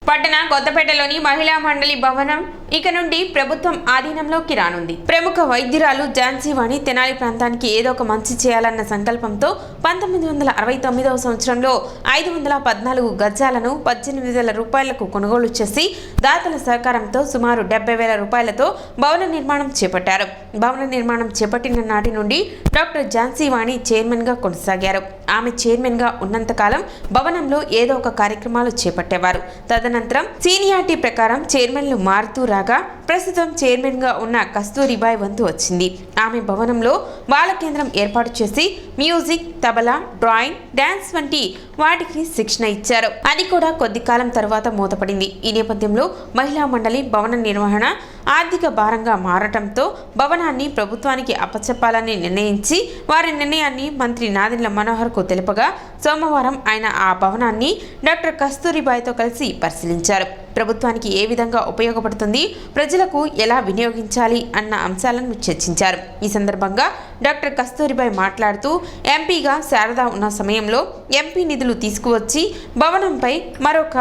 పట్టణ కొత్తపేటలోని మహిళా మండలి భవనం ఇక నుండి ప్రభుత్వం ఆధీనంలోకి రానుంది. ప్రముఖ వైద్యురాలు ఝాన్సీ వాణి తెనాలి ప్రాంతానికి ఏదో ఒక మంచి చేయాలన్న సంకల్పంతో 1969వ సంవత్సరంలో 514 గజాలను 18,000 రూపాయలకు కొనుగోలు చేసి దాతల సహకారంతో సుమారు 70,000 రూపాయలతో భవన నిర్మాణం చేపట్టారు. భవన నిర్మాణం చేపట్టిన నాటి నుండి డాక్టర్ ఝాన్సీ వాణి చైర్మన్ గా కొనసాగారు. ఆమె చైర్మన్ గా ఉన్నంతకాలం భవనంలో ఏదో ఒక కార్యక్రమాలు చేపట్టేవారు. తదనంతరం సీనియారిటీ ప్రకారం చైర్మన్లు మారుతూ రాగా ప్రస్తుతం చైర్మన్ గా ఉన్న కస్తూరిబాయ్ వంతు వచ్చింది. ఆమె భవనంలో బాల కేంద్రం ఏర్పాటు చేసి మ్యూజిక్, తబలా, డ్రాయింగ్, డాన్స్ వంటి వాటికి శిక్షణ ఇచ్చారు. అది కూడా కొద్ది కాలం తర్వాత మూతపడింది. ఈ నేపథ్యంలో మహిళా మండలి భవన నిర్వహణ ఆర్థిక భారంగా మారటంతో భవనాన్ని ప్రభుత్వానికి అప్పచెప్పాలని నిర్ణయించి వారి నిర్ణయాన్ని మంత్రి నాదెండ్ల మనోహర్కు తెలుపగా సోమవారం ఆయన ఆ భవనాన్ని డాక్టర్ కస్తూరిబాయ్తో కలిసి పరిశీలించారు. ప్రభుత్వానికి ఏ విధంగా ఉపయోగపడుతుంది, ప్రజలకు ఎలా వినియోగించాలి అన్న అంశాలను చర్చించారు. ఈ సందర్భంగా డాక్టర్ కస్తూరిబాయ్ మాట్లాడుతూ ఎంపీగా శారద ఉన్న సమయంలో ఎంపీ నిధులు తీసుకువచ్చి భవనంపై మరొక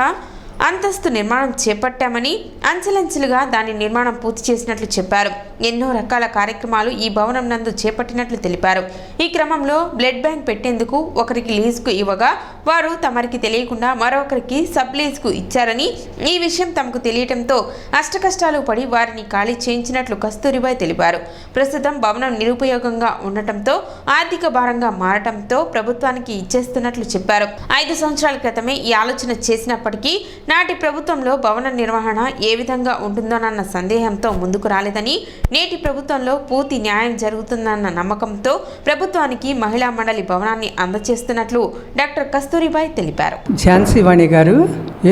అంతస్తు నిర్మాణం చేపట్టామని, అంచెలంచెలుగా దాని నిర్మాణం పూర్తి చేసినట్లు చెప్పారు. ఎన్నో రకాల కార్యక్రమాలు ఈ భవనం నందు చేపట్టినట్లు తెలిపారు. ఈ క్రమంలో బ్లడ్ బ్యాంక్ పెట్టేందుకు ఒకరికి లీజుకు ఇవ్వగా వారు తమరికి తెలియకుండా మరొకరికి సబ్ లీజుకు ఇచ్చారని, ఈ విషయం తమకు తెలియటంతో అష్టకష్టాలు పడి వారిని ఖాళీ చేయించినట్లు కస్తూరిబాయ్ తెలిపారు. ప్రస్తుతం భవనం నిరుపయోగంగా ఉండటంతో ఆర్థిక భారంగా మారటంతో ప్రభుత్వానికి ఇచ్చేస్తున్నట్లు చెప్పారు. 5 సంవత్సరాల క్రితమే ఈ ఆలోచన చేసినప్పటికీ నాటి ప్రభుత్వంలో భవన నిర్వహణ ఏ విధంగా ఉంటుందోనన్న సందేహంతో ముందుకు రాలేదని, నేటి ప్రభుత్వంలో పూర్తి న్యాయం జరుగుతుందన్న నమ్మకంతో ప్రభుత్వానికి మహిళా మండలి భవనాన్ని అందజేస్తున్నట్లు డాక్టర్ కస్తూరిబాయ్ తెలిపారు. ఝాన్సీ వాణి గారు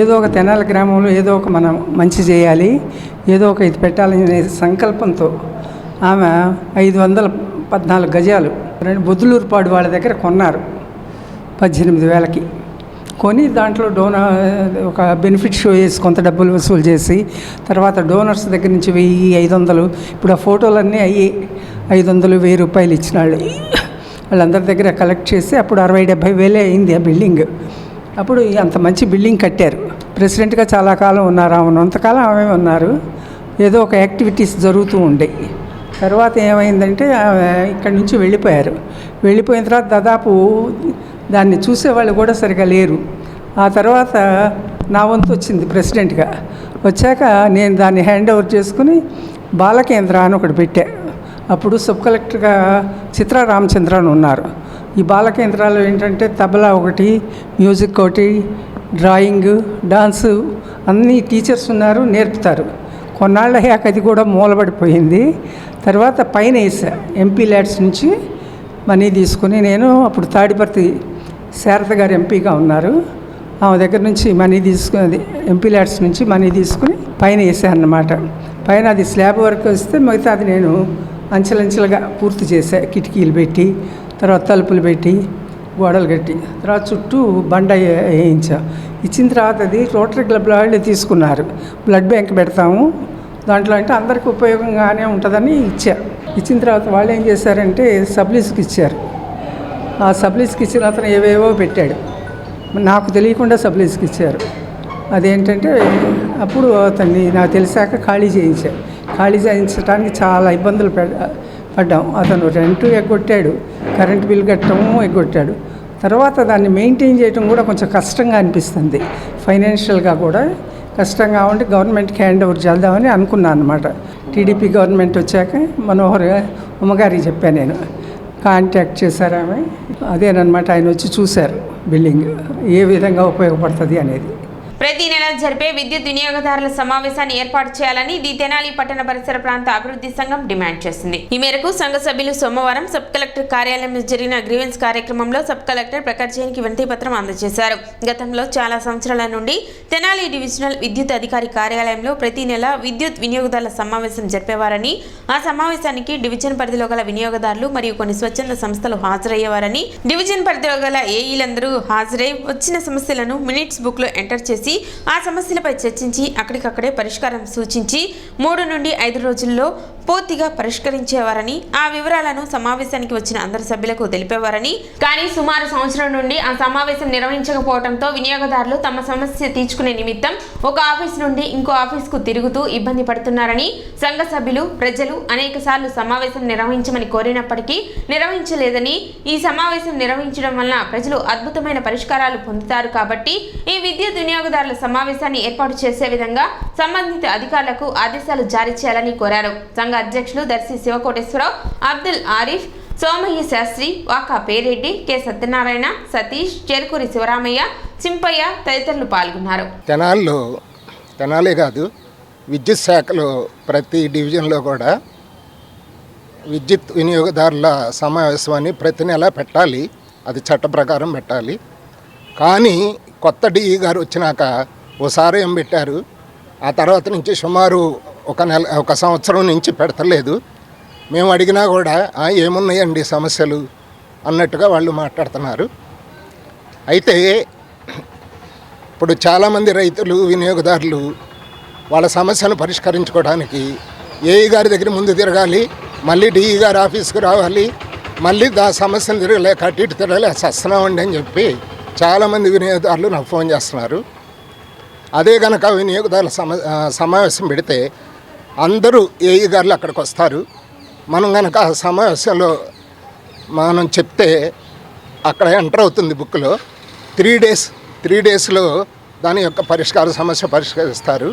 ఏదో ఒక తెనాలి గ్రామంలో ఏదో ఒక మనం మంచి చేయాలి, ఏదో ఒక ఇది పెట్టాలనే సంకల్పంతో ఆమె 514 గజాలు బొద్దులూరుపాడు వాళ్ళ దగ్గర కొన్నారు 18,000కి. కొని దాంట్లో ఒక బెనిఫిట్ షో వేసి కొంత డబ్బులు వసూలు చేసి తర్వాత డోనర్స్ దగ్గర నుంచి 1,500, ఇప్పుడు ఆ ఫోటోలన్నీ అయ్యి 500, 1,000 రూపాయలు ఇచ్చిన వాళ్ళు వాళ్ళందరి దగ్గర కలెక్ట్ చేసి అప్పుడు 60-70 వేలే అయింది ఆ బిల్డింగ్. అప్పుడు అంత మంచి బిల్డింగ్ కట్టారు. ప్రెసిడెంట్గా చాలా కాలం ఉన్నారు. ఆమె అంతకాలం ఆమె ఉన్నారు. ఏదో ఒక యాక్టివిటీస్ జరుగుతూ ఉండే. తర్వాత ఏమైందంటే ఇక్కడి నుంచి వెళ్ళిపోయారు. వెళ్ళిపోయిన తర్వాత దాదాపు దాన్ని చూసేవాళ్ళు కూడా సరిగా లేరు. ఆ తర్వాత నా వంతు వచ్చింది ప్రెసిడెంట్గా. వచ్చాక నేను దాన్ని హ్యాండ్ ఓవర్ చేసుకుని బాలకేంద్ర అని ఒకటి పెట్టా. అప్పుడు సబ్ కలెక్టర్గా చిత్రా రామచంద్రన్ ఉన్నారు. ఈ బాలకేంద్రాలు ఏంటంటే తబలా ఒకటి, మ్యూజిక్ ఒకటి, డ్రాయింగ్, డాన్సు అన్నీ టీచర్స్ ఉన్నారు, నేర్పుతారు. కొన్నాళ్ళ అయ్యాక అది కూడా మూలబడిపోయింది. తర్వాత పైన వేసా ఎంపీ ల్యాడ్స్ నుంచి మనీ తీసుకుని. నేను అప్పుడు తాడిపర్తి శారద గారు ఎంపీగా ఉన్నారు. ఆమె దగ్గర నుంచి మనీ తీసుకుని ఎంపీ ల్యాడ్స్ నుంచి మనీ తీసుకుని పైన వేసాను అన్నమాట. పైన అది స్లాబ్ వరకు వస్తే మిగతా అది నేను అంచెలంచెలుగా పూర్తి చేశా. కిటికీలు పెట్టి, తర్వాత తలుపులు పెట్టి, గోడలు కట్టి, తర్వాత చుట్టూ బండ వేయించా. ఇచ్చిన తర్వాత అది రోటరీ క్లబ్ వాళ్ళు తీసుకున్నారు. బ్లడ్ బ్యాంక్ పెడతాము దాంట్లో అంటే అందరికీ ఉపయోగంగానే ఉంటుందని ఇచ్చారు. ఇచ్చిన తర్వాత వాళ్ళు ఏం చేశారంటే సబ్లీస్కి ఇచ్చారు. ఆ సబ్లీస్కి ఇచ్చిన అతను ఏవేవో పెట్టాడు. నాకు తెలియకుండా సబ్లీస్కి ఇచ్చారు. అదేంటంటే అప్పుడు అతన్ని నాకు తెలిసాక ఖాళీ చేయించారు. ఖాళీ చేయించడానికి చాలా ఇబ్బందులు పడ్డాం. అతను రెంట్ ఎగ్గొట్టాడు, కరెంట్ బిల్ కట్టడము ఎగ్గొట్టాడు. తర్వాత దాన్ని మెయింటైన్ చేయడం కూడా కొంచెం కష్టంగా అనిపిస్తుంది. ఫైనాన్షియల్గా కూడా కష్టంగా ఉండి గవర్నమెంట్కి హ్యాండ్ ఓవర్ చేద్దామని అనుకున్నాను అనమాట. టీడీపీ గవర్నమెంట్ వచ్చాక మనోహర్ ఉమ్మగారికి చెప్పాను నేను. కాంటాక్ట్ చేశారు ఆమె. అదేనమాట ఆయన వచ్చి చూశారు బిల్డింగ్ ఏ విధంగా ఉపయోగపడుతుంది అనేది. ప్రతి నెల జరిపే విద్యుత్ వినియోగదారుల సమావేశాన్ని ఏర్పాటు చేయాలని ది తెనాలి పట్టణ పరిసర ప్రాంత అభివృద్ధి సంఘం డిమాండ్ చేసింది. ఈ మేరకు సంఘ సభ్యులు సోమవారం సబ్ కలెక్టర్ కార్యాలయంలో జరిగిన గ్రీవెన్స్ కార్యక్రమంలో సబ్ కలెక్టర్ ప్రకాష్ జైన్కి వినతి పత్రం అందజేశారు. గతంలో చాలా సంవత్సరాల నుండి తెనాలి డివిజనల్ విద్యుత్ అధికారి కార్యాలయంలో ప్రతి నెల విద్యుత్ వినియోగదారుల సమావేశం జరిపేవారని, ఆ సమావేశానికి డివిజన్ పరిధిలో గల వినియోగదారులు మరియు కొన్ని స్వచ్ఛంద సంస్థలు హాజరయ్యేవారని, డివిజన్ పరిధిలో గల ఏఈలందరూ హాజరై వచ్చిన సమస్యలను మినిట్స్ బుక్ లో ఎంటర్ చేసి చేసి ఆ సమస్యలపై చర్చించి అక్కడికక్కడే పరిష్కారం సూచించి 3 నుండి 5 రోజుల్లో పూర్తిగా పరిష్కరించేవారని, ఆ వివరాలను సమావేశానికి వచ్చిన అందరు సభ్యులకు తెలిపేవారని, కానీ సుమారు సంవత్సరం నుండి ఆ సమావేశం నిర్వహించకపోవడంతో వినియోగదారులు తమ సమస్య తీర్చుకునే నిమిత్తం ఒక ఆఫీస్ నుండి ఇంకో ఆఫీస్కు తిరుగుతూ ఇబ్బంది పడుతున్నారని, సంఘ సభ్యులు ప్రజలు అనేకసార్లు సమావేశం నిర్వహించమని కోరినప్పటికీ నిర్వహించలేదని, ఈ సమావేశం నిర్వహించడం వలన ప్రజలు అద్భుతమైన పరిష్కారాలు పొందుతారు కాబట్టి ఈ విద్యుత్ వినియోగదారుల సమావేశాన్ని ఏర్పాటు చేసే విధంగా సంబంధిత అధికారులకు ఆదేశాలు జారీ చేయాలని కోరారు. సంఘ అధ్యక్షులు దర్శి శివకోటేశ్వరరావు, అబ్దుల్ ఆరిఫ్, సోమయ్య శాస్త్రి, వాకా పేరెడ్డి, కె సత్యనారాయణ, సతీష్, చెరుకూరి శివరామయ్య, చింపయ్య తదితరులు పాల్గొన్నారు. తెనాలే కాదు, విద్యుత్ శాఖలో ప్రతి డివిజన్లో కూడా విద్యుత్ వినియోగదారుల సమావేశాన్ని ప్రతి నెల పెట్టాలి. అది చట్ట ప్రకారం పెట్టాలి. కానీ కొత్త డిఈ గారు వచ్చినాక ఓసారి ఏం పెట్టారు, ఆ తర్వాత నుంచి సుమారు ఒక సంవత్సరం నుంచి పెడతలేదు. మేము అడిగినా కూడా ఏమున్నాయండి సమస్యలు అన్నట్టుగా వాళ్ళు మాట్లాడుతున్నారు. అయితే ఇప్పుడు చాలామంది రైతులు వినియోగదారులు వాళ్ళ సమస్యను పరిష్కరించుకోవడానికి ఏఈ గారి దగ్గర ముందు తిరగాలి, మళ్ళీ డిఈ గారి ఆఫీస్కి రావాలి, మళ్ళీ సమస్యను తిరగలేక అటు ఇటు తిరగలే వస్తున్నామండి అని చెప్పి చాలామంది వినియోగదారులు నాకు ఫోన్ చేస్తున్నారు. అదే కనుక వినియోగదారుల సమావేశం పెడితే అందరూ ఏఈ గారులు అక్కడికి వస్తారు. మనం కనుక ఆ సమావేశంలో మనం చెప్తే అక్కడ ఎంటర్ అవుతుంది బుక్లో. 3 డేస్లో దాని యొక్క సమస్య పరిష్కరిస్తారు.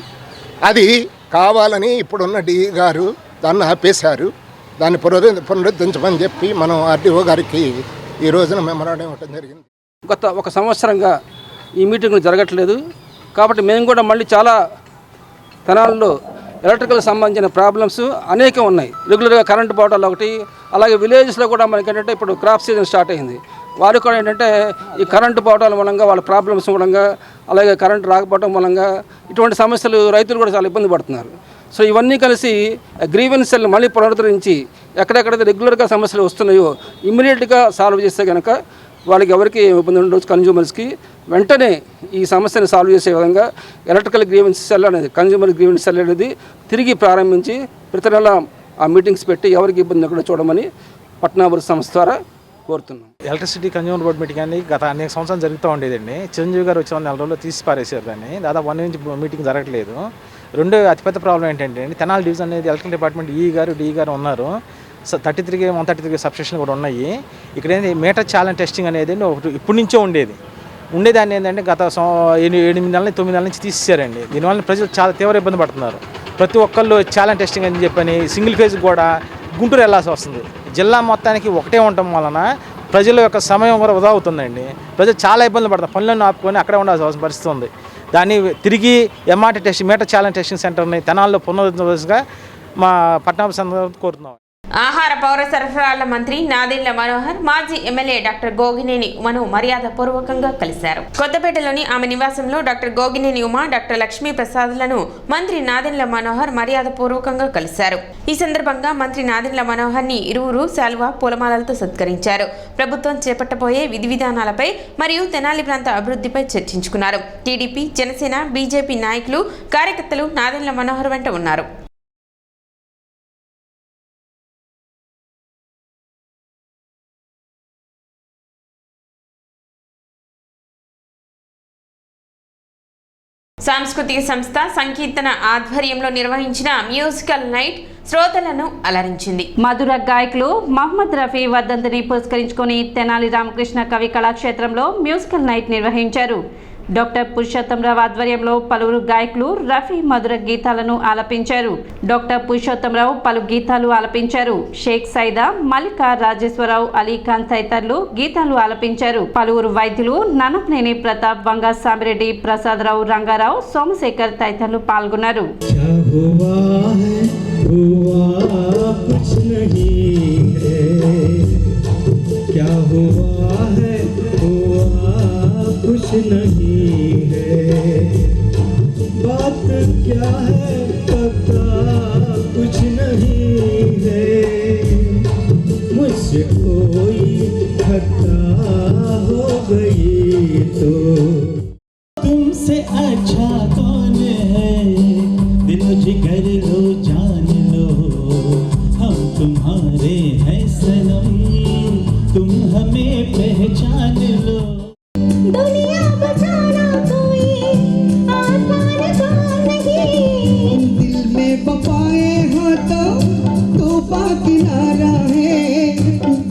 అది కావాలని ఇప్పుడున్న డిఈ గారు దాన్ని ఆపేశారు. దాన్ని పునరుద్ధరించమని చెప్పి మనం ఆర్డీఓ గారికి ఈ రోజున మెమరాండం ఇవ్వడం జరిగింది. గత ఒక సంవత్సరంగా ఈ మీటింగ్లు జరగట్లేదు కాబట్టి మేము కూడా మళ్ళీ చాలా తెనాల్లో ఎలక్ట్రికల్ సంబంధించిన ప్రాబ్లమ్స్ అనేకం ఉన్నాయి. రెగ్యులర్గా కరెంటు పోవటాలు ఒకటి, అలాగే విలేజెస్లో కూడా మనకి ఏంటంటే ఇప్పుడు క్రాప్ సీజన్ స్టార్ట్ అయింది. వారు కూడా ఏంటంటే ఈ కరెంటు పోవటాల మూలంగా వాళ్ళ ప్రాబ్లమ్స్ మూలంగా, అలాగే కరెంటు రాకపోవడం మూలంగా ఇటువంటి సమస్యలు రైతులు కూడా చాలా ఇబ్బంది పడుతున్నారు. సో ఇవన్నీ కలిసి గ్రీవెన్సెల్ని మళ్ళీ పునరుద్ధరించి ఎక్కడెక్కడైతే రెగ్యులర్గా సమస్యలు వస్తున్నాయో ఇమ్మీడియట్గా సాల్వ్ చేస్తే కనుక వాళ్ళకి ఎవరికి ఇబ్బంది ఉండొచ్చు, కన్జ్యూమర్స్కి వెంటనే ఈ సమస్యను సాల్వ్ చేసే విధంగా ఎలక్ట్రికల్ గ్రీవెన్స్ సెల్ అనేది, కన్జ్యూమర్ గ్రీవెన్స్ సెల్ అనేది తిరిగి ప్రారంభించి ప్రతి నెల ఆ మీటింగ్స్ పెట్టి ఎవరికి ఇబ్బంది కూడా చూడమని పట్నాభివృద్ధి సంస్థ ద్వారా కోరుతున్నాం. ఎలక్ట్రిసిటీ కన్జ్యూమర్ బోర్డు మీటింగ్ అని గత అనేక సంవత్సరాలు జరుగుతూ ఉండేదండి. చిరంజీవి గారు వచ్చిన 4 రోజుల్లో తీసి పారేసారు. దాన్ని దాదాపు 1 నుంచి మీటింగ్ జరగట్లేదు. రెండో అతిపెద్ద ప్రాబ్లం ఏంటంటే తెనాలి డివిజన్ అనేది ఎలక్ట్రికల్ డిపార్ట్మెంట్ ఈఈ గారు డిఈ గారు ఉన్నారు. 33 133 సబ్స్టేషన్ కూడా ఉన్నాయి. ఇక్కడ ఏంటి మీటర్ ఛాలెంజ్ టెస్టింగ్ అనేది ఇప్పటి నుంచో ఉండేదాన్ని ఏంటంటే గత 8 నెలల 9 నెలల నుంచి తీసేశారండి. దీనివల్ల ప్రజలు చాలా తీవ్ర ఇబ్బంది పడుతున్నారు. ప్రతి ఒక్కళ్ళు ఛాలెంజ్ టెస్టింగ్ అని చెప్పని సింగిల్ ఫేజ్ కూడా గుంటూరు వెళ్ళాల్సి వస్తుంది. జిల్లా మొత్తానికి ఒకటే ఉండటం వలన ప్రజల యొక్క సమయం కూడా వృధా అవుతుందండి. ప్రజలు చాలా ఇబ్బందులు పడతారు. పనులను ఆపుకొని అక్కడే ఉండాల్సిన పరిస్థితి ఉంది. దాన్ని తిరిగి MRT testing meter challenge testing సెంటర్ని తెనాల్లో పునరుద్ధరించగా మా పట్టణ సందర్భంగా కోరుతున్నాం. ఆహార పౌర సరఫరాల మంత్రి నాదెండ్ల మనోహర్ మాజీ ఎమ్మెల్యే డాక్టర్ గోగినేని ఉమను మర్యాదపూర్వకంగా కలిశారు. కొత్తపేటలోని ఆమె నివాసంలో డాక్టర్ గోగినేని ఉమ, డాక్టర్ లక్ష్మీ ప్రసాద్లను మంత్రి నాదెండ్ల మనోహర్ మర్యాదపూర్వకంగా కలిశారు. ఈ సందర్భంగా మంత్రి నాదెండ్ల మనోహర్ ని ఇరువురు శాల్వా పూలమాలలతో సత్కరించారు. ప్రభుత్వం చేపట్టబోయే విధి విధానాలపై మరియు తెనాలి ప్రాంత అభివృద్ధిపై చర్చించుకున్నారు. టీడీపీ, జనసేన, బీజేపీ నాయకులు, కార్యకర్తలు నాదెండ్ల మనోహర్ వెంట ఉన్నారు. సాంస్కృతిక సంస్థ సంకీర్తన ఆధ్వర్యంలో నిర్వహించిన మ్యూజికల్ నైట్ శ్రోతలను అలరించింది. మధుర గాయకులు మహమ్మద్ రఫీ వర్ధంతిని పురస్కరించుకొని తెనాలి రామకృష్ణ కవి కళాక్షేత్రంలో మ్యూజికల్ నైట్ నిర్వహించారు. డాక్టర్ పురుషోత్తమరావు ఆధ్వర్యంలో పలువురు గాయకులు రఫీ మధుర గీతాలను ఆలపించారు. డాక్టర్ పురుషోత్తమరావు పలు గీతాలు ఆలపించారు. షేక్ సైదా, మల్లిక, రాజేశ్వరరావు, అలీఖాన్ తదితరులు గీతాలు ఆలపించారు. పలువురు వైద్యులు ననపనేని ప్రతాప్, వంగ సామిరెడ్డి, ప్రసాదరావు, రంగారావు, సోమశేఖర్ తదితరులు పాల్గొన్నారు. कुछ नहीं है बात क्या है पता कुछ नहीं है मुझसे कोई खता हो गई तो तुमसे अच्छा कर लो जान लो हम तुम्हारे हैं सनम तुम हमें पहचान लो दुनिया बचाना कोई आसान काम नहीं दिल में बपाए हो तो तूफान किनारा है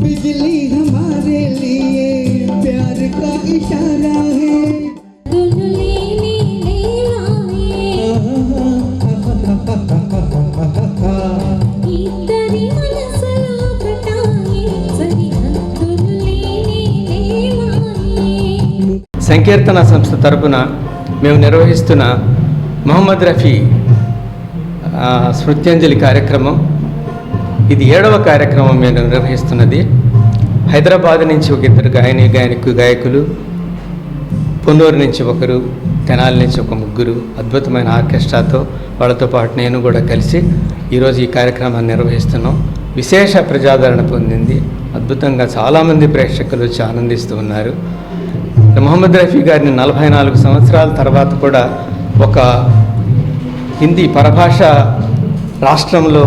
बिजली हमारे लिए प्यार का इशारा है సంకీర్తన సంస్థ తరపున మేము నిర్వహిస్తున్న మొహమ్మద్ రఫీ స్మృత్యంజలి కార్యక్రమం ఇది 7వ కార్యక్రమం మేము నిర్వహిస్తున్నది. హైదరాబాద్ నుంచి ఒక ఇద్దరు గాయకులు, పొన్నూరు నుంచి ఒకరు, తెనాలి నుంచి ఒక ముగ్గురు అద్భుతమైన ఆర్కెస్ట్రాతో వాళ్ళతో పాటు నేను కూడా కలిసి ఈరోజు ఈ కార్యక్రమాన్ని నిర్వహిస్తున్నాం. విశేష ప్రజాదరణ పొందింది. అద్భుతంగా చాలామంది ప్రేక్షకులు వచ్చి ఆనందిస్తూ ఉన్నారు. మొహమ్మద్ రఫీ గారిని 44 సంవత్సరాల తర్వాత కూడా ఒక హిందీ పరభాష రాష్ట్రంలో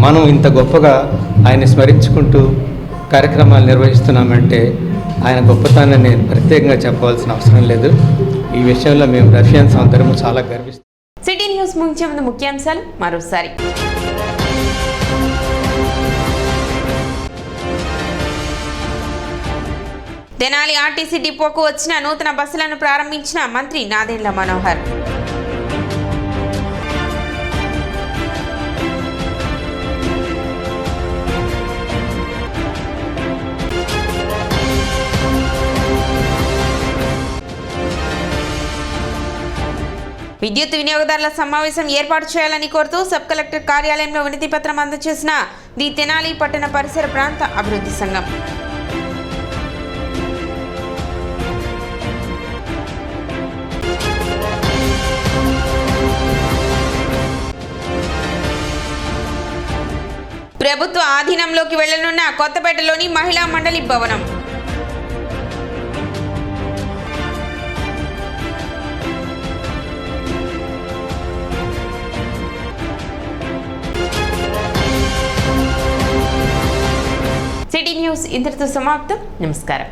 మనం ఇంత గొప్పగా ఆయన స్మరించుకుంటూ కార్యక్రమాలు నిర్వహిస్తున్నామంటే ఆయన గొప్పతనాన్ని నేను ప్రత్యేకంగా చెప్పవలసిన అవసరం లేదు. ఈ విషయంలో మేము రఫియన్స్ అందరము చాలా గర్విస్తాం. సిటీ న్యూస్ ముగించే ముందు ముఖ్యాంశాలు మరోసారి. తెనాలి ఆర్టీసీ డిపోకు వచ్చిన నూతన బస్సులను ప్రారంభించిన మంత్రి నాదెండ్ల మనోహర్. విద్యుత్ వినియోగదారుల సమావేశం ఏర్పాటు చేయాలని కోరుతూ సబ్ కలెక్టర్ కార్యాలయంలో వినతి పత్రం అందజేసిన ది తెనాలి పట్టణ పరిసర ప్రాంత అభివృద్ధి సంఘం. ప్రభుత్వ ఆధీనంలోకి వెళ్లనున్న కొత్తపేటలోని మహిళా మండలి భవనం. సిటీ న్యూస్ ఇంతటితో సమాప్తం. నమస్కారం.